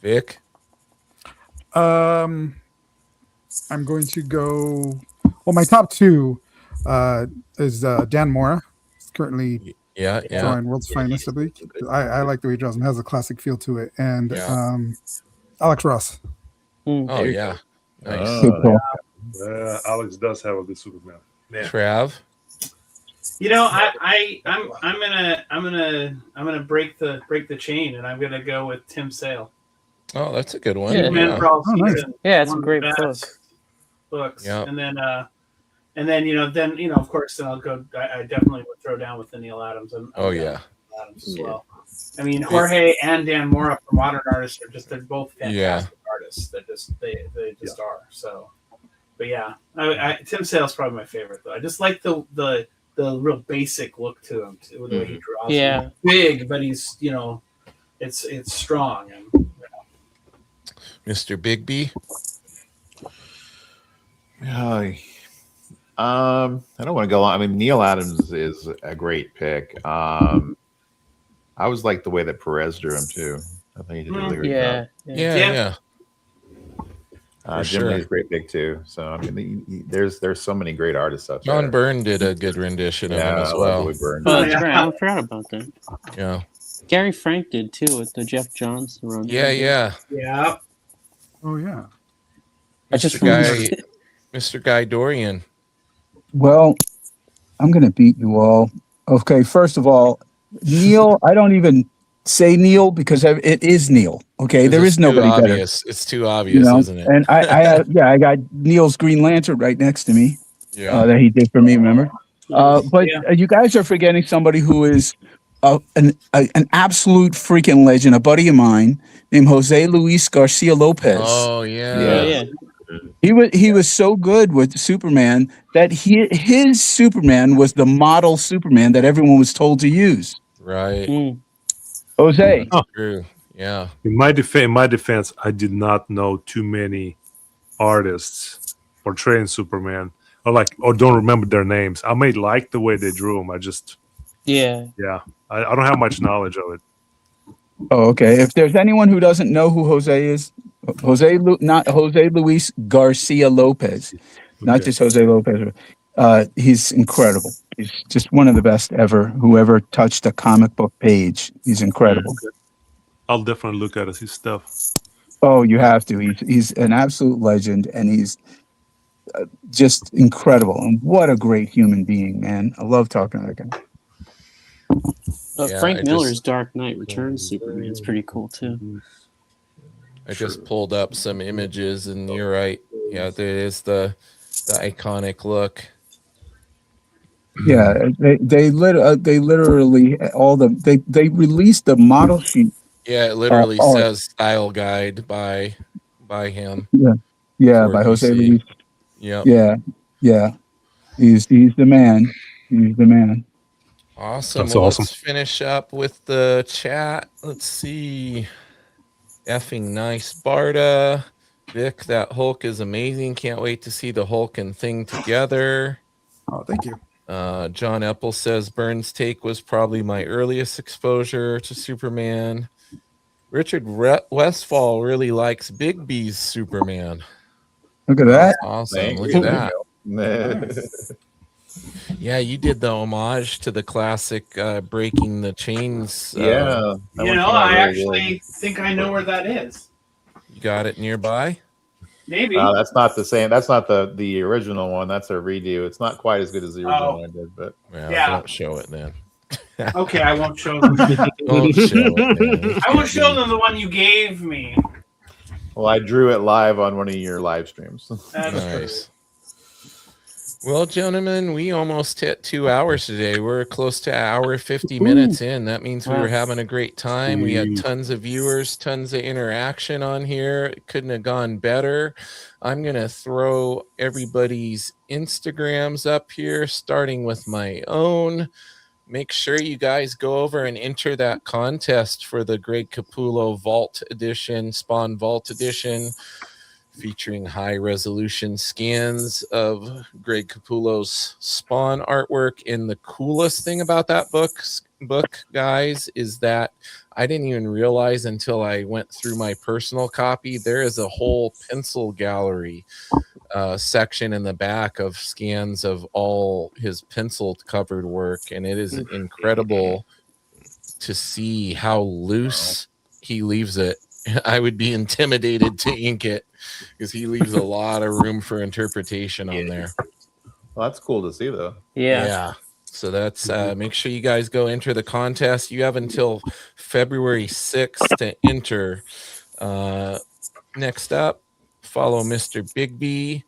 Vic. I'm going to go. Well, my top two is Dan Mora currently Yeah. drawing World's Finest, I believe. I like the way he draws them. Has a classic feel to it. And Yeah. Alex Ross. Oh yeah. Nice. Good call. Alex does have a good Superman. Yeah. Trav. You know, I'm gonna break the chain, and I'm gonna go with Tim Sale. Oh, that's a good one. Yeah. Man for All Oh, nice. Season, Yeah, it's a one of great the best books. Yeah. And then of course, then I'll go. I definitely would throw down with the Neil Adams. Oh yeah. Adams as well. I mean, Jorge and Dan Mora for modern artists they're both fantastic artists. They just are. So, but yeah, Tim Sale's probably my favorite though. I just like the real basic look to him. The way he draws. Yeah. He's big, but he's it's strong and. Mr. Bigby. I don't want to go on. I mean, Neil Adams is a great pick. I always like the way that Perez drew him too. I think he did a really great job. Yeah. For Jim sure. Lee's a great pick too. So I mean, there's so many great artists out there. John Byrne did a good rendition of him Yeah, as I love well. Louis Byrne. Oh, that's right. I forgot about that. Yeah. Gary Frank did too with the Jeff Johns run. Yeah. Oh yeah. I just Mr. Guy Dorian. Well, I'm going to beat you all. Okay, first of all, Neil, I don't even say Neil because it is Neil. Okay, there is nobody better. It's too obvious, isn't it? And I got Neil's Green Lantern right next to me that he did for me, remember? But you guys are forgetting somebody who is an absolute freaking legend, a buddy of mine named Jose Luis Garcia Lopez. Oh yeah. He was so good with Superman that his Superman was the model Superman that everyone was told to use. Right. Jose. True. Yeah. In my defense, I did not know too many artists portraying Superman, or don't remember their names. I may like the way they drew them. I just I don't have much knowledge of it. Oh, okay. If there's anyone who doesn't know who Jose is, not Jose Luis Garcia Lopez, not just Jose Lopez. He's incredible. He's just one of the best ever. Whoever touched a comic book page, he's incredible. Okay. I'll definitely look at his stuff. Oh, you have to. He's an absolute legend, and he's just incredible. And what a great human being, man! I love talking to that guy. Frank Miller's Dark Knight Returns Superman is pretty cool too. I just pulled up some images, and you're right. Yeah, there is the iconic look. Yeah, they literally they released the model sheet. Yeah, it literally says style guide by him. Yeah, by Jose Luis. Yeah. He's the man. He's the man. Awesome. That's awesome. Let's finish up with the chat. Let's see. Effing nice, Barta. Vic, that Hulk is amazing. Can't wait to see the Hulk and Thing together. Oh, thank you. John Epple says Byrne's take was probably my earliest exposure to Superman. Richard Westfall really likes Big B's Superman. Look at that. Awesome. Look at that. Yeah, you did the homage to the classic Breaking the Chains. I actually think I know where that is. You got it nearby? Maybe. That's not the same. That's not the original one. That's a redo. It's not quite as good as the original one I did, but don't show it then. Okay, I won't show them. Don't show it, man. I will show them the one you gave me. Well, I drew it live on one of your live streams. That's nice. Well, gentlemen, we almost hit 2 hours today. We're close to an hour 50 minutes in. That means we were having a great time. We had tons of viewers, tons of interaction on here. It couldn't have gone better. I'm going to throw everybody's Instagrams up here, starting with my own. Make sure you guys go over and enter that contest for the Greg Capullo Vault Edition, Spawn Vault Edition, featuring high-resolution scans of Greg Capullo's Spawn artwork. And the coolest thing about that book, guys, is that I didn't even realize until I went through my personal copy, there is a whole pencil gallery section in the back of scans of all his pencil covered work, and it is incredible to see how loose he leaves it. I would be intimidated to ink it because he leaves a lot of room for interpretation on there. Well, that's cool to see, though. Yeah. So that's make sure you guys go enter the contest. You have until February 6th to enter. Next up, follow Mr. Bigby.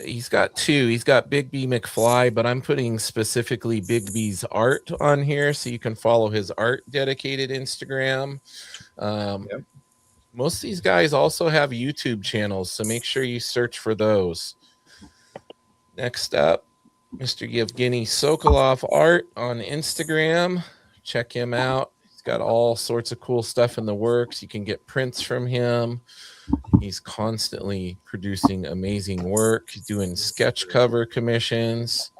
He's got two. He's got Bigby McFly, but I'm putting specifically Bigby's art on here so you can follow his art dedicated Instagram. Most of these guys also have YouTube channels, so make sure you search for those. Next up, Mr. Yevgeny Sokolov art on Instagram. Check him out. He's got all sorts of cool stuff in the works. You can get prints from him. He's constantly producing amazing work. He's doing sketch cover commissions.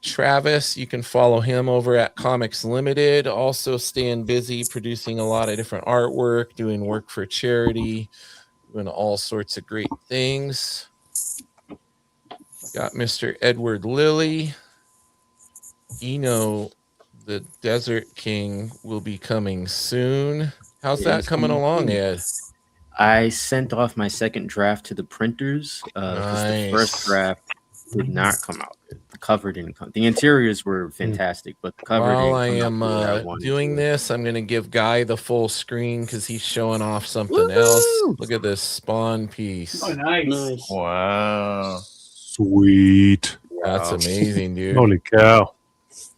Travis, you can follow him over at Comics Limited. Also staying busy producing a lot of different artwork, doing work for charity, doing all sorts of great things. Got Mr. Edward Lilly. Eno, the Desert King, will be coming soon. How's that coming along, Ed? I sent off my second draft to the printers because the first draft did not come out. The cover didn't come. The interiors were fantastic, but the cover While I didn't come am doing this, I'm going to give Guy the full screen because he's showing off something else. Look at this Spawn piece. Oh, nice. Wow. Sweet. That's amazing, dude. Holy cow.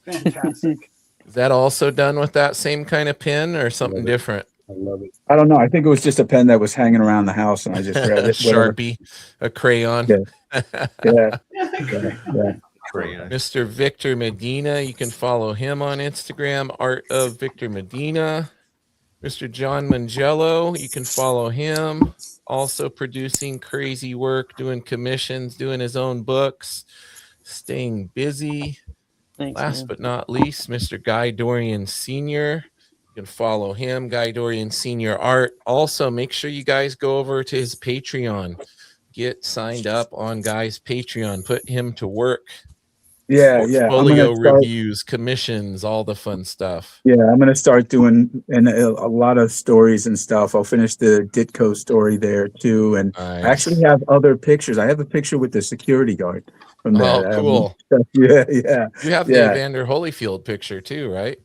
Fantastic. Is that also done with that same kind of pen or something different? I love it. I don't know. I think it was just a pen that was hanging around the house, and I just grabbed it. Whatever. Sharpie, a crayon. Yeah. Mr. Victor Medina, you can follow him on Instagram, Art of Victor Medina. Mr. John Mangello, you can follow him, also producing crazy work, doing commissions, doing his own books, staying busy. Thanks, Last man. but not least, Mr. Guy Dorian Sr. You can follow him, Guy Dorian Sr. Art. Also, make sure you guys go over to his Patreon. Get signed up on Guy's Patreon. Put him to work. Yeah. Portfolio reviews, commissions, all the fun stuff. Yeah, I'm gonna start doing a lot of stories and stuff. I'll finish the Ditko story there too, and I actually have other pictures. I have a picture with the security guard from there. Oh, cool. Yeah. You have the Evander Holyfield picture too, right?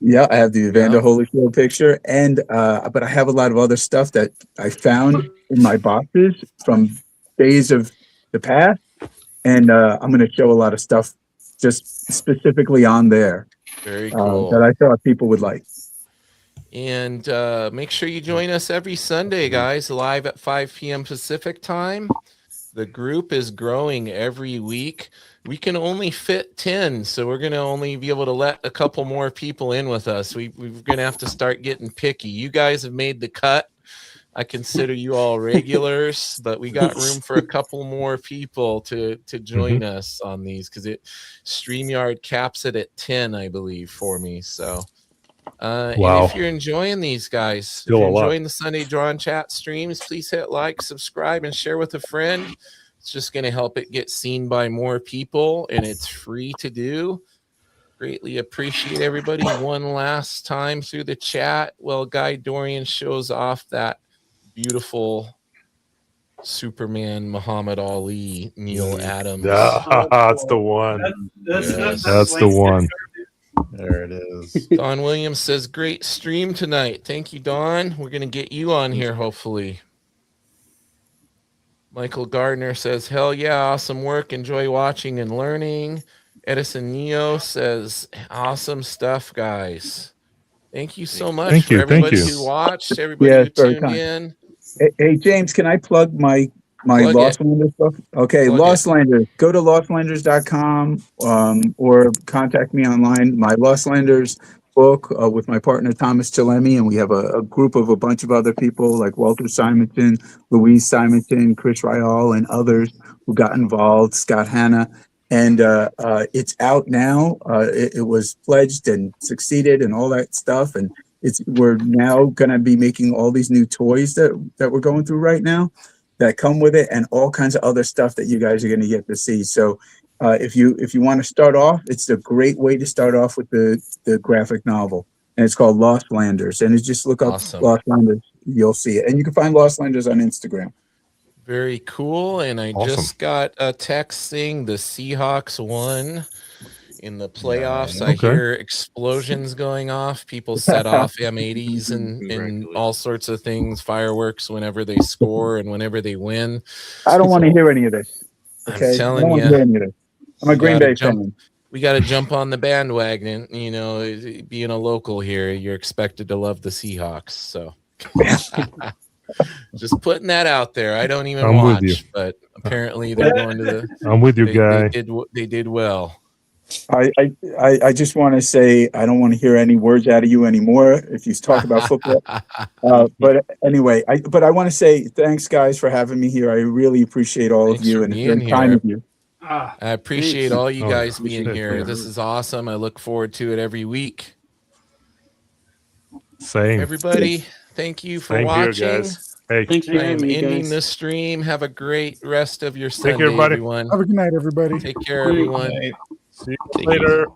Yeah, I have the Evander Holyfield picture, and but I have a lot of other stuff that I found in my boxes from days of the past, and I'm gonna show a lot of stuff just specifically on there. Very cool. That I thought people would like. And make sure you join us every Sunday, guys, live at 5 p.m. Pacific time. The group is growing every week. We can only fit 10, so we're going to only be able to let a couple more people in with us. We're going to have to start getting picky. You guys have made the cut. I consider you all regulars, but we got room for a couple more people to join us on these because StreamYard caps it at 10, I believe, for me. So, and if you're enjoying these guys, if you're enjoying the Sunday Draw and Chat streams, please hit like, subscribe, and share with a friend. It's just going to help it get seen by more people, and it's free to do. Greatly appreciate everybody. One last time through the chat, well, Guy Dorian shows off that beautiful Superman Muhammad Ali Neil Adams. That's the one. That's the one. There it is. Don Williams says, great stream tonight. Thank you, Don. We're going to get you on here, hopefully. Michael Gardner says, hell yeah, awesome work. Enjoy watching and learning. Edison Neo says, awesome stuff, guys. Thank you so much for everybody who watched, everybody who tuned in. Hey, James, can I plug my Lostlanders stuff? Okay, Lostlanders. Go to lostlanders.com or contact me online. My Lostlanders book with my partner Thomas Chalemi, and we have a group of a bunch of other people like Walter Simonton, Louise Simonton, Chris Ryall, and others who got involved, Scott Hanna. And it's out now. It was pledged and succeeded and all that stuff. And we're now going to be making all these new toys that we're going through right now. that come with it, and all kinds of other stuff that you guys are going to get to see. So if you want to start off, it's a great way to start off with the graphic novel, and it's called Lost Landers. And it's just look up Awesome. Lost Landers, you'll see it, and you can find Lost Landers on Instagram. Very cool. And I Awesome. just got a text saying the Seahawks won in the playoffs. I Okay. hear explosions going off. People set off M80s and all sorts of things, fireworks whenever they score and whenever they win. I don't want to hear any of this. Okay, I'm telling I don't want to you. hear any of this. I'm a Green gotta Bay jump- fan. We got to jump on the bandwagon. You know, being a local here, you're expected to love the Seahawks. So just putting that out there. I don't even I'm with you. watch, but apparently they're going to the. I'm with you, guy. They did well. I just want to say I don't want to hear any words out of you anymore if you talk about football. But anyway, I want to say thanks, guys, for having me here. I really appreciate all Thanks of you, for and it's being very kind here. of you. Ah, I appreciate Thanks. all you Oh, guys appreciate being it, here. yeah. This is awesome. I look forward to it every week. Same. Everybody, thank you for Thank you, watching. guys. Hey, Thanks for I am having me, ending guys. the stream. Have a great rest of your Take care, Sunday, everybody. everyone. Have a good night, everybody. Take care, everyone. see you Take it later. easy.